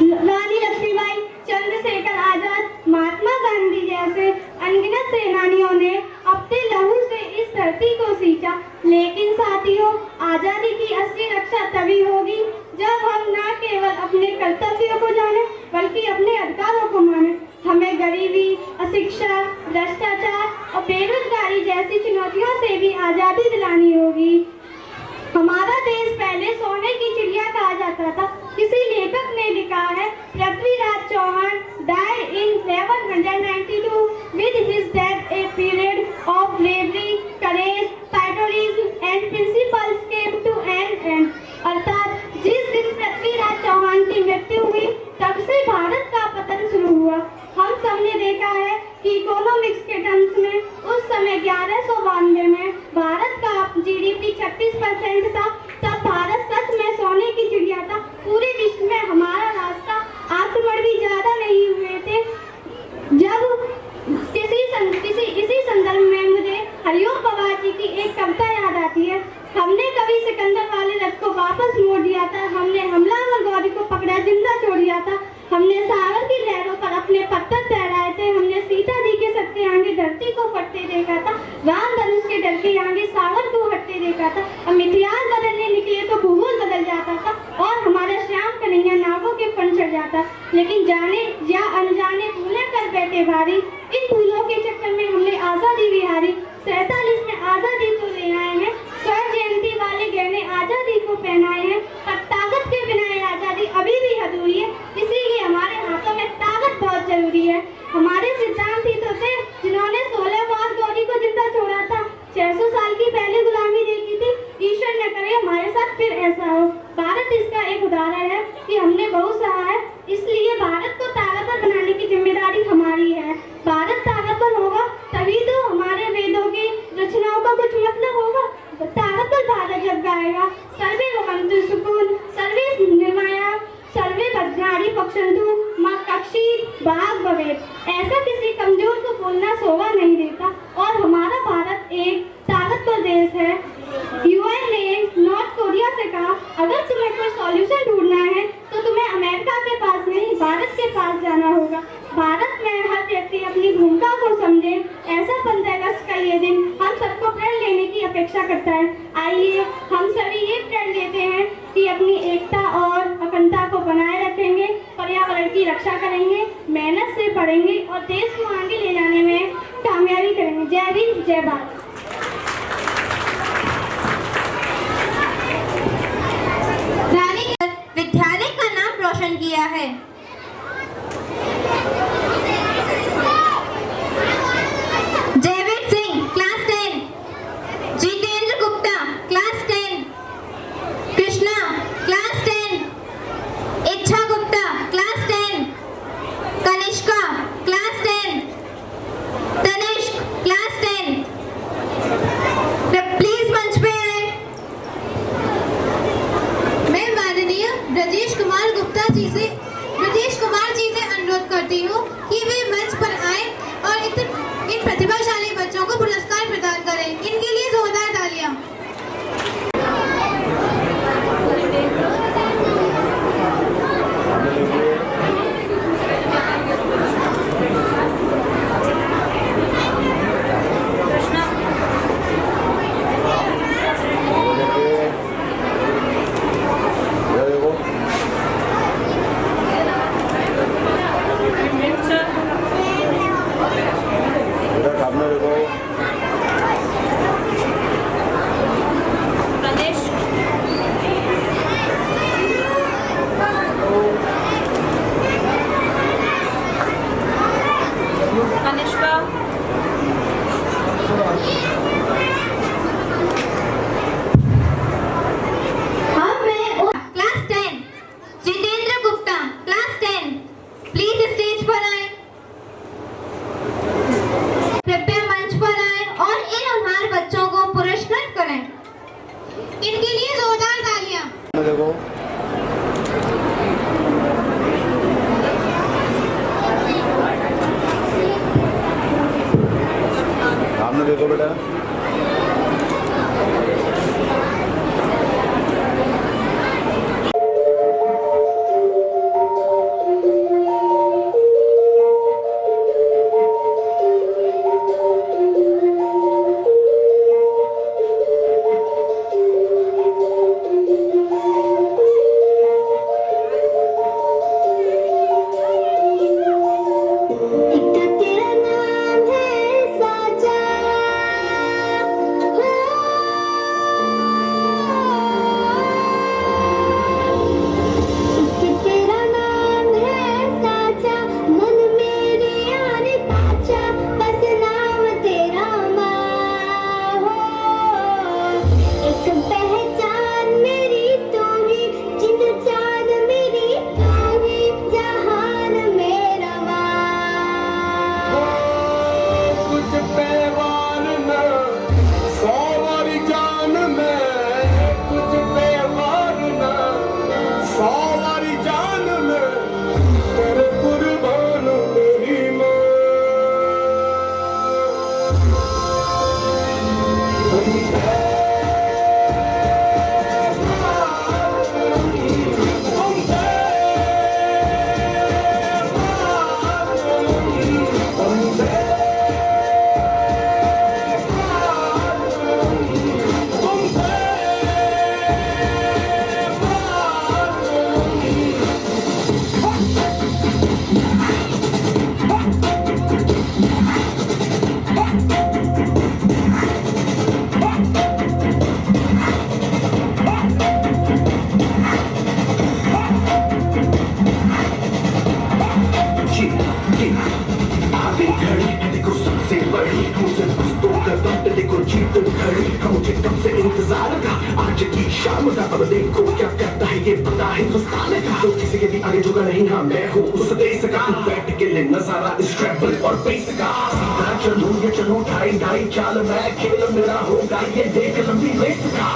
रानी लक्ष्मीबाई, चंद्रशेखर आजाद, महात्मा गांधी जैसे अनगिनत सेनानियों ने अपने लहू से इस धरती को सींचा। लेकिन साथियों, आजादी की असली रक्षा तभी होगी जब हम न केवल अपने कर्तव्यों को जाने बल्कि अपने अधिकारों को माने। हमें गरीबी, अशिक्षा, भ्रष्टाचार और बेरोजगारी जैसी चुनौतियों से भी आजादी दिलानी होगी। हमारा देश पहले सोने की चिड़िया कहा जाता था। किसी लेखक ने लिखा है, Prithviraj Chauhan died in 1192 with his death a period of bravery, courage, patriotism and principles came to an end। अर्थात जिस दिन पृथ्वीराज चौहान की मृत्यु हुई तब से भारत का पतन शुरू हुआ। हम सबने देखा है कि इकोनॉमिक्स के टर्म्स में उस समय 1192 में भारत का GDP 36% था। तब भारत सच में सोने की चिड़िया था। पूरे विश्व में हमारा रास्ता आक्रमण भी ज्यादा नहीं हुए थे। जब इसी संदर्भ में मुझे हरिओम पवार जी की एक कविता याद आती है। हमने कभी सिकंदर वाले रथ को वापस मोड़ दिया था, हमने हमलावर गौरी को पकड़ा जिंदा छोड़ दिया था, हमने सागर की लहरों पर अपने पत्थर तैराए थे, हमने सीता जी के सत्य आगे धरती को फटते देखा था, राम धनुष के डर के आगे सागर को हटते देखा था। हम इतिहास बदलने निकले तो भूगोल बदल जाता था और हमारा श्याम कन्हैया नावों के फन चढ़ जाता। लेकिन जाने या अनजाने भूले कर बैठे भारी, इन भूलों के चक्कर में हमने आजादी बिहारी। 47 में आजादी तो ले आए हैं, स्वर्ण जयंती वाले गहने आजादी को पहनाए हैं, पर ताकत के बिना ये आजादी अभी भी अधूरी है। इसीलिए हमारे हाथों में ताकत बहुत जरूरी है। हमारे सिद्धांत ही तो थे जिन्होंने 16 बार गौरी को जिंदा छोड़ा था। 600 साल की पहले गुलामी देखी थी। ईश्वर न करे हमारे साथ फिर ऐसा हो। भारत इसका एक उदाहरण है कि हमने बहुत सहा है, इसलिए भारत को ताकतवर बनाने की जिम्मेदारी हमारी है। भारत ताकतवर होगा तभी तो हमारे वेदों की रचनाओं का कुछ मतलब होगा। ताकतवर भारत जब गाएगा, सर्वे भवन्तु सुखिनः, सर्वे निर्भया, सर्वे भद्राणि पश्यन्तु मा कश्चित् भाग् भवेत्। ऐसा किसी कमजोर को बोलना शोभा नहीं देता। और हमारा भारत एक ताकतवर देश है। UN ने नॉर्थ कोरिया से कहा, अगर तुम्हें कोई सॉल्यूशन ढूंढना है तो तुम्हें अमेरिका के पास नहीं भारत के पास जाना होगा। भारत में हर व्यक्ति अपनी भूमिका को समझे। ऐसा 15 अगस्त का ये दिन हम सबको प्रण लेने की अपेक्षा करता है। आइए हम सभी ये प्रण लेते हैं कि अपनी एकता और अखंडता को बनाए रखेंगे, पर्यावरण की रक्षा करेंगे, मेहनत से पढ़ेंगे और देश को आगे ले जाने में कामयाबी करेंगे। जय हिंद, जय भारत। रानी विद्यालय का नाम रोशन किया है। Jaiveer Singh class 10, Jitendra Gupta class 10, Krishna class 10, Ichha Gupta class 10, Kanishka class 10, Tanishk class 10। Please मंच पे आए। मैं माननीय ब्रजेश कुमार जी से अनुरोध करती हूँ कि वे मंच पर आए और इन प्रतिभाशाली बच्चों को पुरस्कार प्रदान करें। इनके लिए जोरदार तालियां। देखो सामने देखो बेटा। मुझे कब से इंतजार था आज की शाम का। अब देखो क्या करता है ये बंदा हिंदुस्तान का। तो किसी के भी आगे झुका नहीं, हाँ मैं हूँ उस देश का। बैठ के ले नजारा इस ट्रैवल और बेस का। सीधा चलूं ये चलूं ढाई ढाई चाल मैं, खेल मेरा होगा ये देख लंबी रेस का।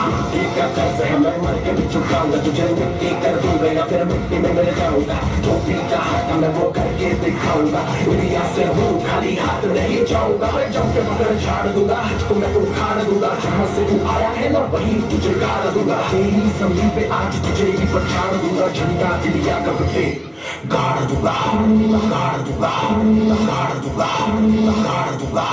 क्या कैसे है मैं मर के भी चुकाऊंगा, तुझे मिट्टी कर दूंगा या फिर मिट्टी में मिल जाऊंगा। जो भी कहा था मैं वो करके दिखाऊंगा। दुनिया से हूँ खाली हाथ नहीं जाऊंगा। मैं जाऊँ के बगैर झाड़ दूंगा, तुझको मैं उखाड़ दूंगा। जहाँ से तू आया है ना वही तुझे गाड़ दूंगा। तेरी जमीन पे आज तुझे भी पछाड़ दूंगा। झंडा इंडिया का पे गाड़ दूंगा, गाड़ दूंगा, गाड़ दूंगा, गाड़ दूंगा।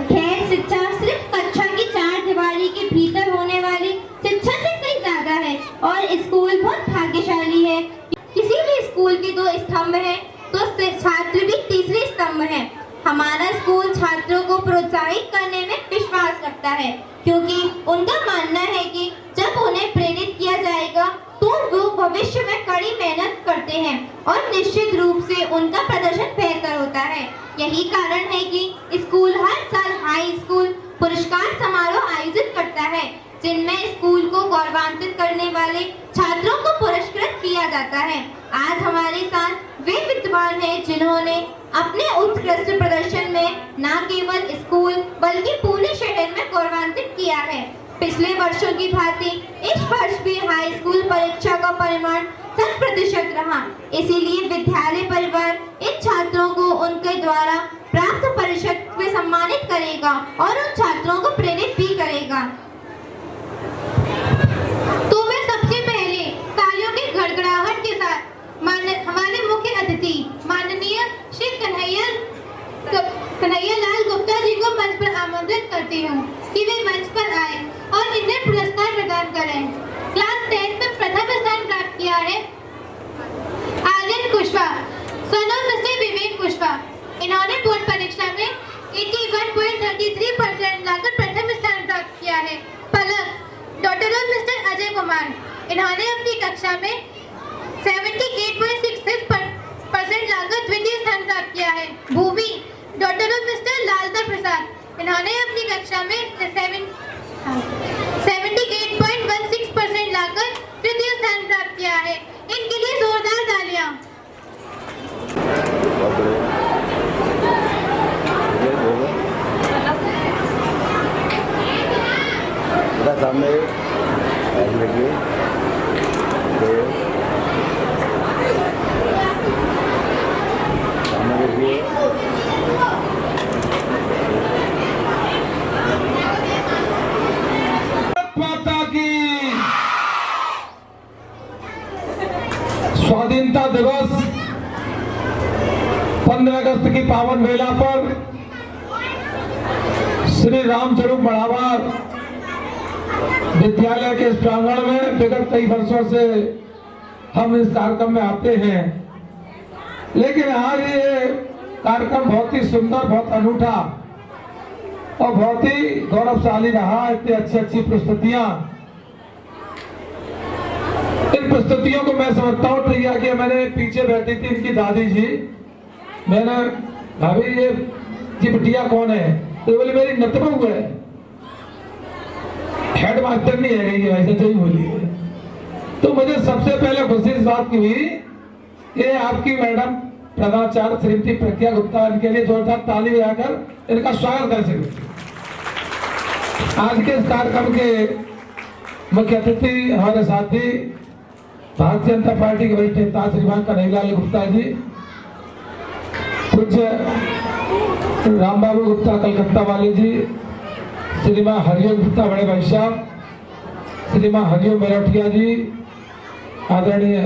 खैर शिक्षा सिर्फ कक्षा की चार दीवारी के भीतर होने वाली शिक्षा से कहीं ज्यादा है और स्कूल बहुत भाग्यशाली है। किसी भी स्कूल के दो स्तंभ हैं तो छात्र भी तीसरे स्तंभ है। हमारा स्कूल छात्रों को प्रोत्साहित करने में विश्वास रखता है। क्योंकि उनका मानना है कि जब उन्हें प्रेरित किया जाएगा तो वो भविष्य में कड़ी मेहनत करते हैं और निश्चित रूप से उनका प्रदर्शन बेहतर होता है। यही कारण है कि स्कूल हर साल हाई स्कूल पुरस्कार समारोह आयोजित करता है, जिनमें स्कूल को गौरवान्वित करने वाले छात्रों को पुरस्कृत किया जाता है। आज हमारे साथ वे विद्वान हैं जिन्होंने अपने उत्कृष्ट प्रदर्शन में न केवल स्कूल बल्कि पूरे शहर में गौरवान्वित किया है। पिछले वर्षों की भांति इस वर्ष भी हाई स्कूल परीक्षा का परिणाम 100% रहा। इसीलिए विद्यालय परिवार इन छात्रों को उनके द्वारा प्राप्त परिषद में सम्मानित करेगा और उन छात्रों को प्रेरित भी करेगा। तो मैं सबसे पहले तालियों की गड़गड़ाहट के साथ हमारे मुख्य अतिथि माननीय श्री कन्हैया लाल गुप्ता जी को मंच पर आमंत्रित करती हूँ कि वे मंच पर आए और इन्हें पुरस्कार प्रदान करें। क्लास 10 में प्रथम स्थान प्राप्त किया है Aryan Kushwaha, son of mister Vivek Kushwaha. इन्होंने बोर्ड परीक्षा में 81.33% लाकर प्रथम स्थान प्राप्त किया है। Palak, daughter of mister Ajay Kumar, इन्होंने अपनी कक्षा में 78.66% लाकर द्वितीय स्थान प्राप्त किया है। भूमि, daughter of mister Lalta Prasad, इन्होंने अपनी कक्षा में 78.16% लाकर तृतीय स्थान प्राप्त किया है। इनके लिए जोरदार तालियां। सामने देखिए माता की स्वाधीनता दिवस 15 अगस्त की पावन बेला पर श्री रामस्वरूप बढ़ावार विद्यालय के इस प्रांगण में विगत कई वर्षों से हम इस कार्यक्रम में आते हैं, लेकिन आज ये कार्यक्रम बहुत ही सुंदर, बहुत अनूठा और बहुत ही गौरवशाली रहा। इतनी अच्छी प्रस्तुतियां, इन प्रस्तुतियों को मैं समझता हूँ तैयार किया। मैंने पीछे बैठी थी इनकी दादी जी, मैंने भाभी ये बिटिया कौन है, तो बोले मेरी नतबहू है, हेड मास्टर नहीं है ये, ऐसे तो ही बोली है। तो मुझे सबसे पहले खुशी इस बात की हुई, ये आपकी मैडम प्रधानाचार्य श्रीमती प्रज्ञा गुप्ता, इनके लिए जोरदार ताली बजाकर इनका स्वागत कर सके। आज के इस कार्यक्रम के मुख्य अतिथि हमारे साथी भारतीय जनता पार्टी के वरिष्ठ नेता श्रीमान कन्हैया लाल गुप्ता जी, पूज्य राम बाबू गुप्ता कलकत्ता वाले जी, श्रीमान हरिओम गुप्ता बड़े भाई साहब, श्रीमान हरिओम मेरठिया जी, आदरणीय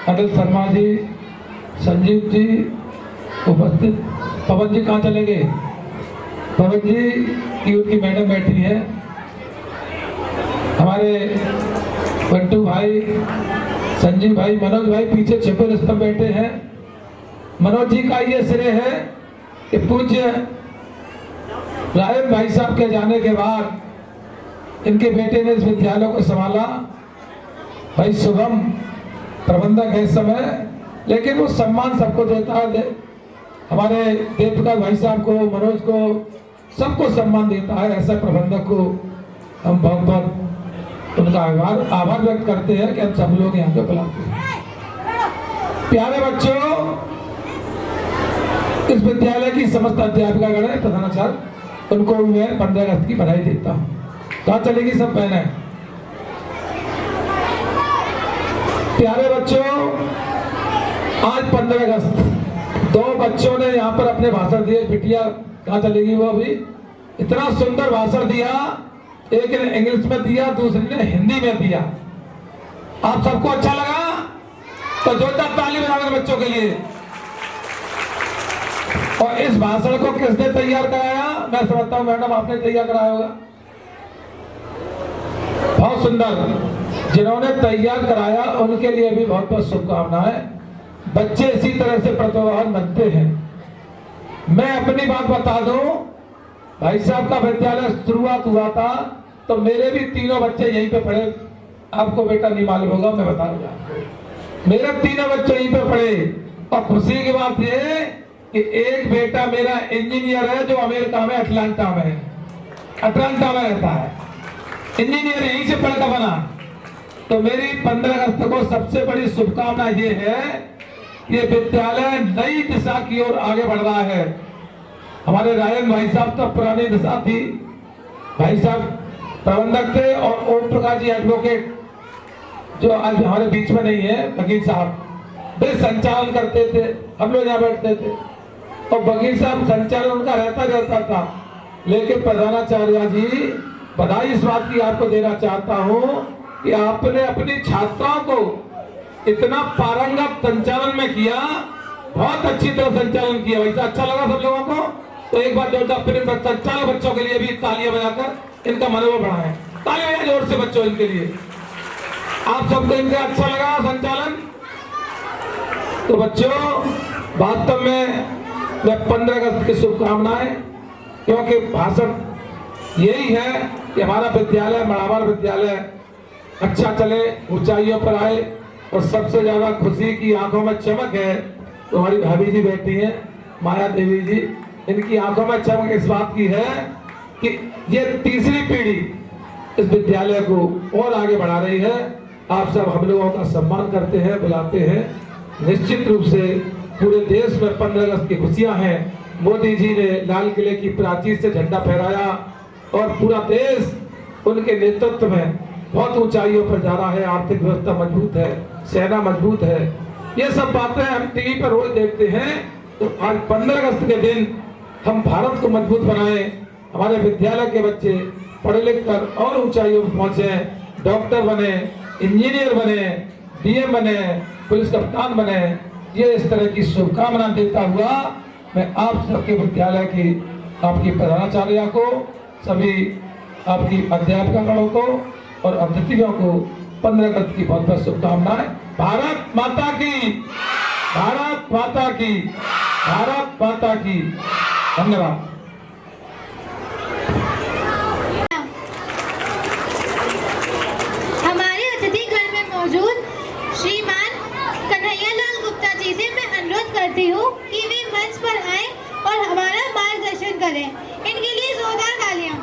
अनिल शर्मा जी, संजीव जी उपस्थित। पवन जी कहाँ चले गए? पवन जी की उनकी मैडम बैठी है, हमारे बंटू भाई, संजीव भाई, मनोज भाई पीछे छिपे रिश्ते बैठे हैं। मनोज जी का ये श्रेय है कि पूज्य रायन भाई साहब के जाने के बाद इनके बेटे ने इस विद्यालय को संभाला। भाई शुभम प्रबंधक है इस समय, लेकिन वो सम्मान सबको देता है। हमारे देवप्रकाश भाई साहब को, मनोज को, सबको सम्मान देता है। ऐसा प्रबंधक को हम बहुत बहुत उनका आभार व्यक्त करते हैं कि हम सब लोग यहाँ पे बुलाते हैं। प्यारे बच्चों, इस विद्यालय की समस्त अध्यापिकागण है, प्रधानाचार्य, उनको मैं 15 अगस्त की बधाई देता हूँ। कहाँ चलेगी सब बहनें? प्यारे बच्चों, आज 15 अगस्त 2 बच्चों ने यहाँ पर अपने भाषण दिए। बिटिया कहाँ चलेगी? वो अभी इतना सुंदर भाषण दिया, एक ने इंग्लिश में दिया, दूसरे ने हिंदी में दिया। आप सबको अच्छा लगा? तो जोरदार ताली बजाओ बच्चों के लिए। और इस भाषण को किसने तैयार कराया? मैं समझता हूँ मैडम आपने तैयार कराया होगा। बहुत सुंदर। जिन्होंने तैयार कराया उनके लिए भी बहुत बहुत शुभकामनाएं। बच्चे इसी तरह से प्रतिभावान बनते हैं। मैं अपनी बात बता दूं, भाई साहब का विद्यालय शुरुआत हुआ था तो मेरे भी तीनों बच्चे यहीं पे पढ़े। आपको बेटा नहीं मालूम होगा, मैं बता दूंगा, मेरे तीनों बच्चे यहीं पे पढ़े। और खुशी की बात यह है कि एक बेटा मेरा इंजीनियर है जो अमेरिका में अटलांटा में रहता है, इंजीनियर यहीं से पढ़कर बना। तो मेरी 15 अगस्त को सबसे बड़ी शुभकामना ये है, ये विद्यालय नई दिशा की ओर आगे बढ़ रहा है। हमारे रायन भाई साहब तो पुरानी दिशा थी, भाई साहब प्रबंधक थे, और ओम प्रकाश जी एडवोकेट जो आज हमारे बीच में नहीं है, वकील साहब, वे संचालन करते थे, हम लोग यहाँ बैठते थे। और वकील साहब संचालन उनका रहता था। लेकिन प्रधानाचार्य जी, बधाई इस बात की आपको देना चाहता हूँ कि आपने अपनी छात्राओं को इतना पारंगत संचालन में किया, बहुत अच्छी तरह संचालन किया। वैसा अच्छा लगा सब लोगों को? तो एक बार जोरदार फिर संचालक बच्चों के लिए भी तालियां बजाकर इनका मनोबल बढ़ाएं। तालियां बजाएं जोर से बच्चों इनके लिए। आप सबको इनका अच्छा लगा संचालन? तो बच्चों, वास्तव में मैं 15 अगस्त की शुभकामनाएं, क्योंकि भाषण यही है कि हमारा विद्यालय, मड़ावार विद्यालय अच्छा चले, ऊंचाइयों पर आए। और सबसे ज्यादा खुशी की आंखों में चमक है तो हमारी भाभी जी बैठी हैं, माया देवी जी, इनकी आंखों में चमक इस बात की है कि ये तीसरी पीढ़ी इस विद्यालय को और आगे बढ़ा रही है। आप सब हम लोगों का सम्मान करते हैं, बुलाते हैं। निश्चित रूप से पूरे देश में 15 अगस्त की खुशियां हैं। मोदी जी ने लाल किले की प्राचीर से झंडा फहराया और पूरा देश उनके नेतृत्व में बहुत ऊंचाइयों पर जा रहा है। आर्थिक व्यवस्था मजबूत है, सेना मजबूत है। ये सब बातें हम टीवी पर रोज देखते हैं। तो आज 15 अगस्त के दिन हम भारत को मजबूत बनाएं, हमारे विद्यालय के बच्चे पढ़े लिख कर और ऊंचाइयों पर पहुंचे, डॉक्टर बने, इंजीनियर बने, डीएम बने, पुलिस कप्तान बने। ये इस तरह की शुभकामना देता हुआ मैं आप सबके विद्यालय की, आपकी प्रधानाचार्य को, सभी आपकी अध्यापकों को और अतिथियों को 15 अगस्त की बहुत बहुत शुभकामनाएं। भारत माता की, भारत माता की, भारत माता की। धन्यवाद। हमारे अतिथि गण में मौजूद श्रीमान कन्हैयालाल गुप्ता जी से मैं अनुरोध करती हूँ कि वे मंच पर आए और हमारा मार्गदर्शन करें। इनके लिए जोरदार तालियां।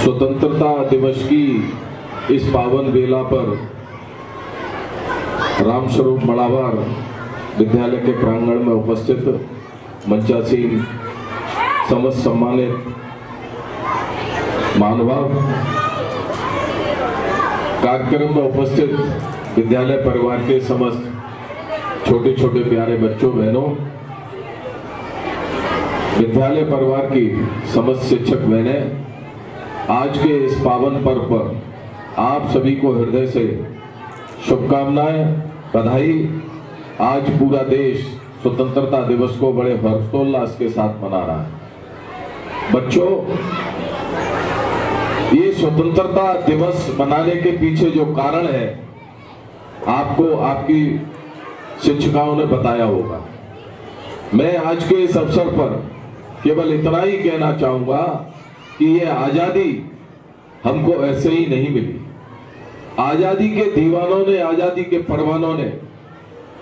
स्वतंत्रता दिवस की इस पावन बेला पर रामस्वरूप मड़ावार विद्यालय के प्रांगण में उपस्थित मंचासीन समस्त सम्मानित महानुभाव, कार्यक्रम में उपस्थित विद्यालय परिवार के समस्त छोटे छोटे प्यारे बच्चों, बहनों, विद्यालय परिवार की समस्त शिक्षक बहनें, आज के इस पावन पर्व पर आप सभी को हृदय से शुभकामनाएं, बधाई। आज पूरा देश स्वतंत्रता दिवस को बड़े हर्षोल्लास के साथ मना रहा है। बच्चों, ये स्वतंत्रता दिवस मनाने के पीछे जो कारण है आपको आपकी शिक्षिकाओं ने बताया होगा। मैं आज के इस अवसर पर केवल इतना ही कहना चाहूंगा कि ये आजादी हमको ऐसे ही नहीं मिली। आजादी के दीवानों ने, आजादी के परवानों ने,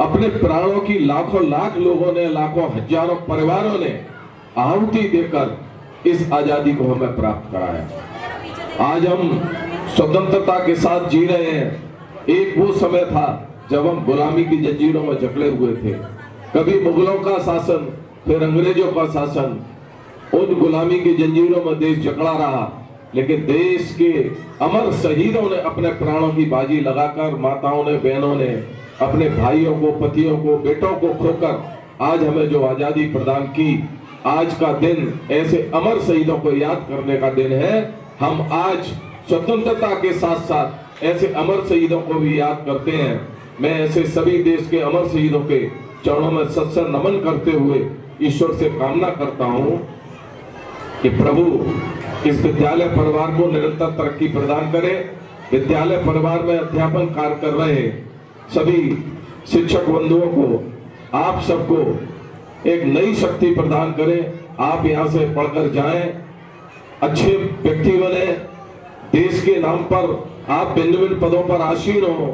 अपने प्राणों की लाखों लाख लोगों ने, लाखों हजारों परिवारों ने आहुति देकर इस आजादी को हमें प्राप्त कराया। आज हम स्वतंत्रता के साथ जी रहे हैं। एक वो समय था जब हम गुलामी की जंजीरों में जकड़े हुए थे। कभी मुगलों का शासन, फिर अंग्रेजों का शासन, उन गुलामी की जंजीरों में देश जकड़ा रहा। लेकिन देश के अमर शहीदों ने अपने प्राणों की बाजी लगाकर, माताओं ने, बहनों ने अपने भाइयों को, पतियों को, बेटों को खोकर आज हमें जो आजादी प्रदान की। आज का दिन ऐसे अमर शहीदों को याद करने का दिन है। हम आज स्वतंत्रता के साथ साथ ऐसे अमर शहीदों को भी याद करते हैं। मैं ऐसे सभी देश के अमर शहीदों के चरणों में सत्सर नमन करते हुए ईश्वर से कामना करता हूं कि प्रभु इस विद्यालय परिवार को निरंतर तरक्की प्रदान करे। विद्यालय परिवार में अध्यापन कार्य कर रहे सभी शिक्षक बंधुओं को आप सबको एक नई शक्ति प्रदान करे। आप यहाँ से पढ़कर जाएं, अच्छे व्यक्ति बने, देश के नाम पर आप भिन्न भिन्न पदों पर आसीन हो,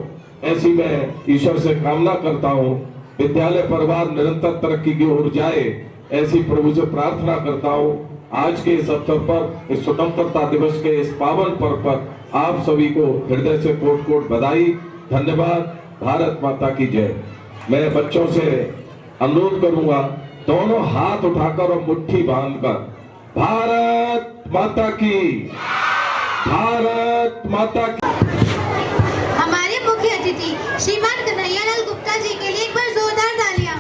ऐसी मैं ईश्वर से कामना करता हूँ। विद्यालय परिवार निरंतर तरक्की की ओर जाए, ऐसी प्रभु से प्रार्थना करता हूँ। आज के इस अवसर पर, इस स्वतंत्रता दिवस के इस पावन पर्व पर आप सभी को हृदय से कोट कोट बधाई, धन्यवाद। भारत माता की जय। मैं बच्चों से अनुरोध करूंगा, दोनों हाथ उठाकर और मुट्ठी बांधकर भारत माता की, भारत माता की। हमारे मुख्य अतिथि श्रीमान कन्हैयालाल गुप्ता जी के लिए एक बार जोरदार तालियां।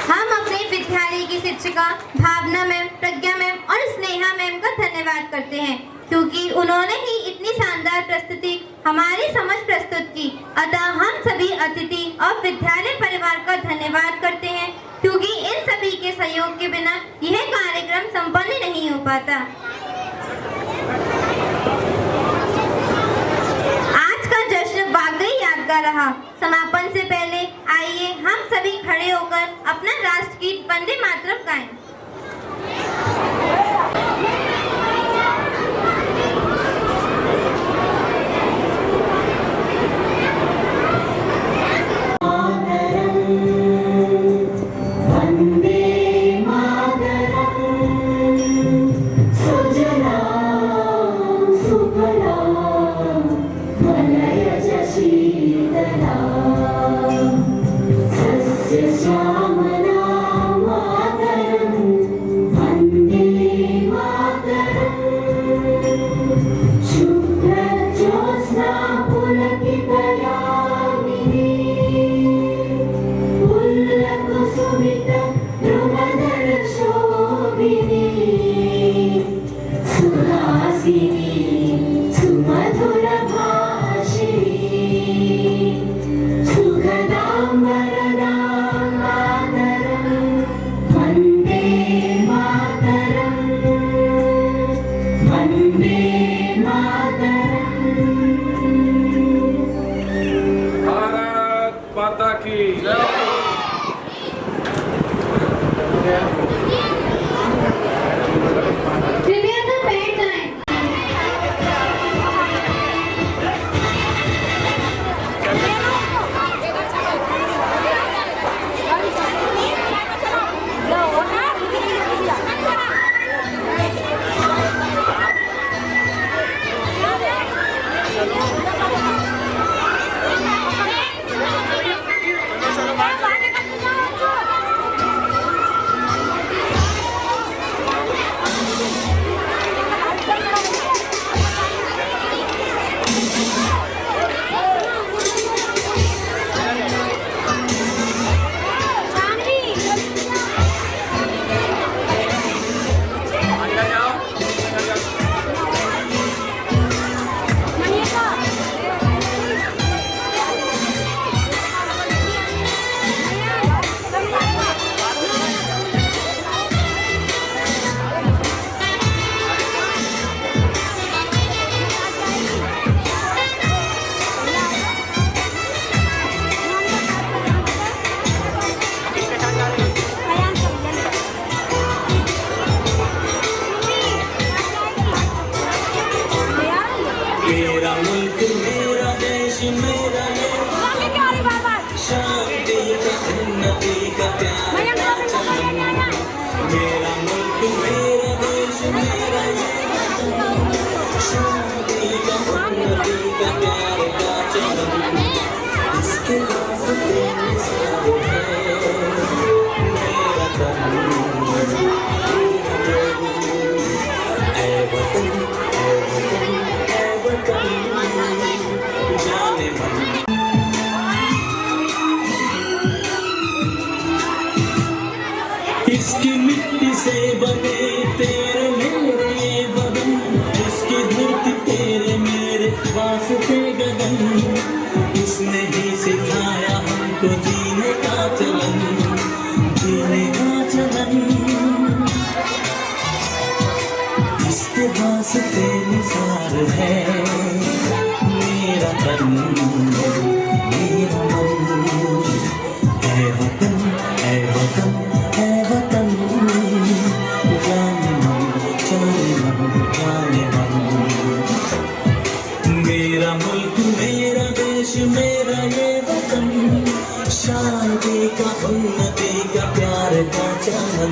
हम अपने विद्यालय की शिक्षिका भावना मैम, प्रज्ञा मैम और स्नेहा मैम का धन्यवाद करते हैं, क्योंकि उन्होंने ही इतनी शानदार प्रस्तुति हमारे समझ प्रस्तुत की। अतः हम सभी अतिथि और विद्यालय परिवार का धन्यवाद करते हैं, क्योंकि इन सभी के सहयोग के बिना यह कार्यक्रम संपन्न नहीं हो पाता। आज का जश्न वाकई यादगार रहा। समापन से पहले आइए हम सभी खड़े होकर अपना राष्ट्रगीत वंदे मातरम गाएं। इसकी मिट्टी से बने तेरे मेरे बदन, इसकी धरती तेरे मेरे वास्ते गगन, इसने ही सिखाया हमको जीने का चलन, जीने का चलन। इसके वास्ते निसार है मेरा तन, मेरा मन, है वतन चांद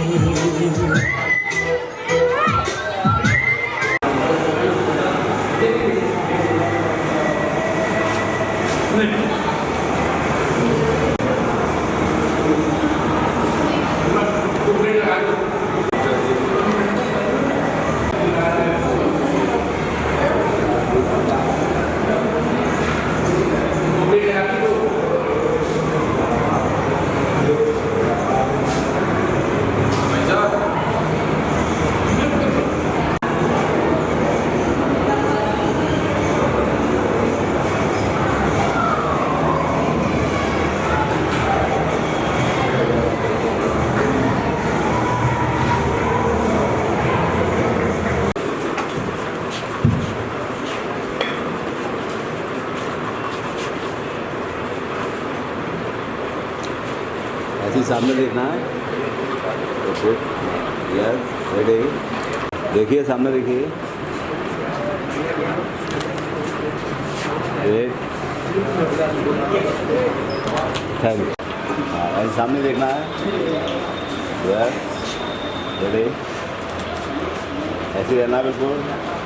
ऐसे ही सामने देखना है। Okay, yes, ready. देखिए सामने, देखिए। Thank you. हाँ, ऐसे सामने देखना है। Yes, ready. ऐसे रहना बिल्कुल।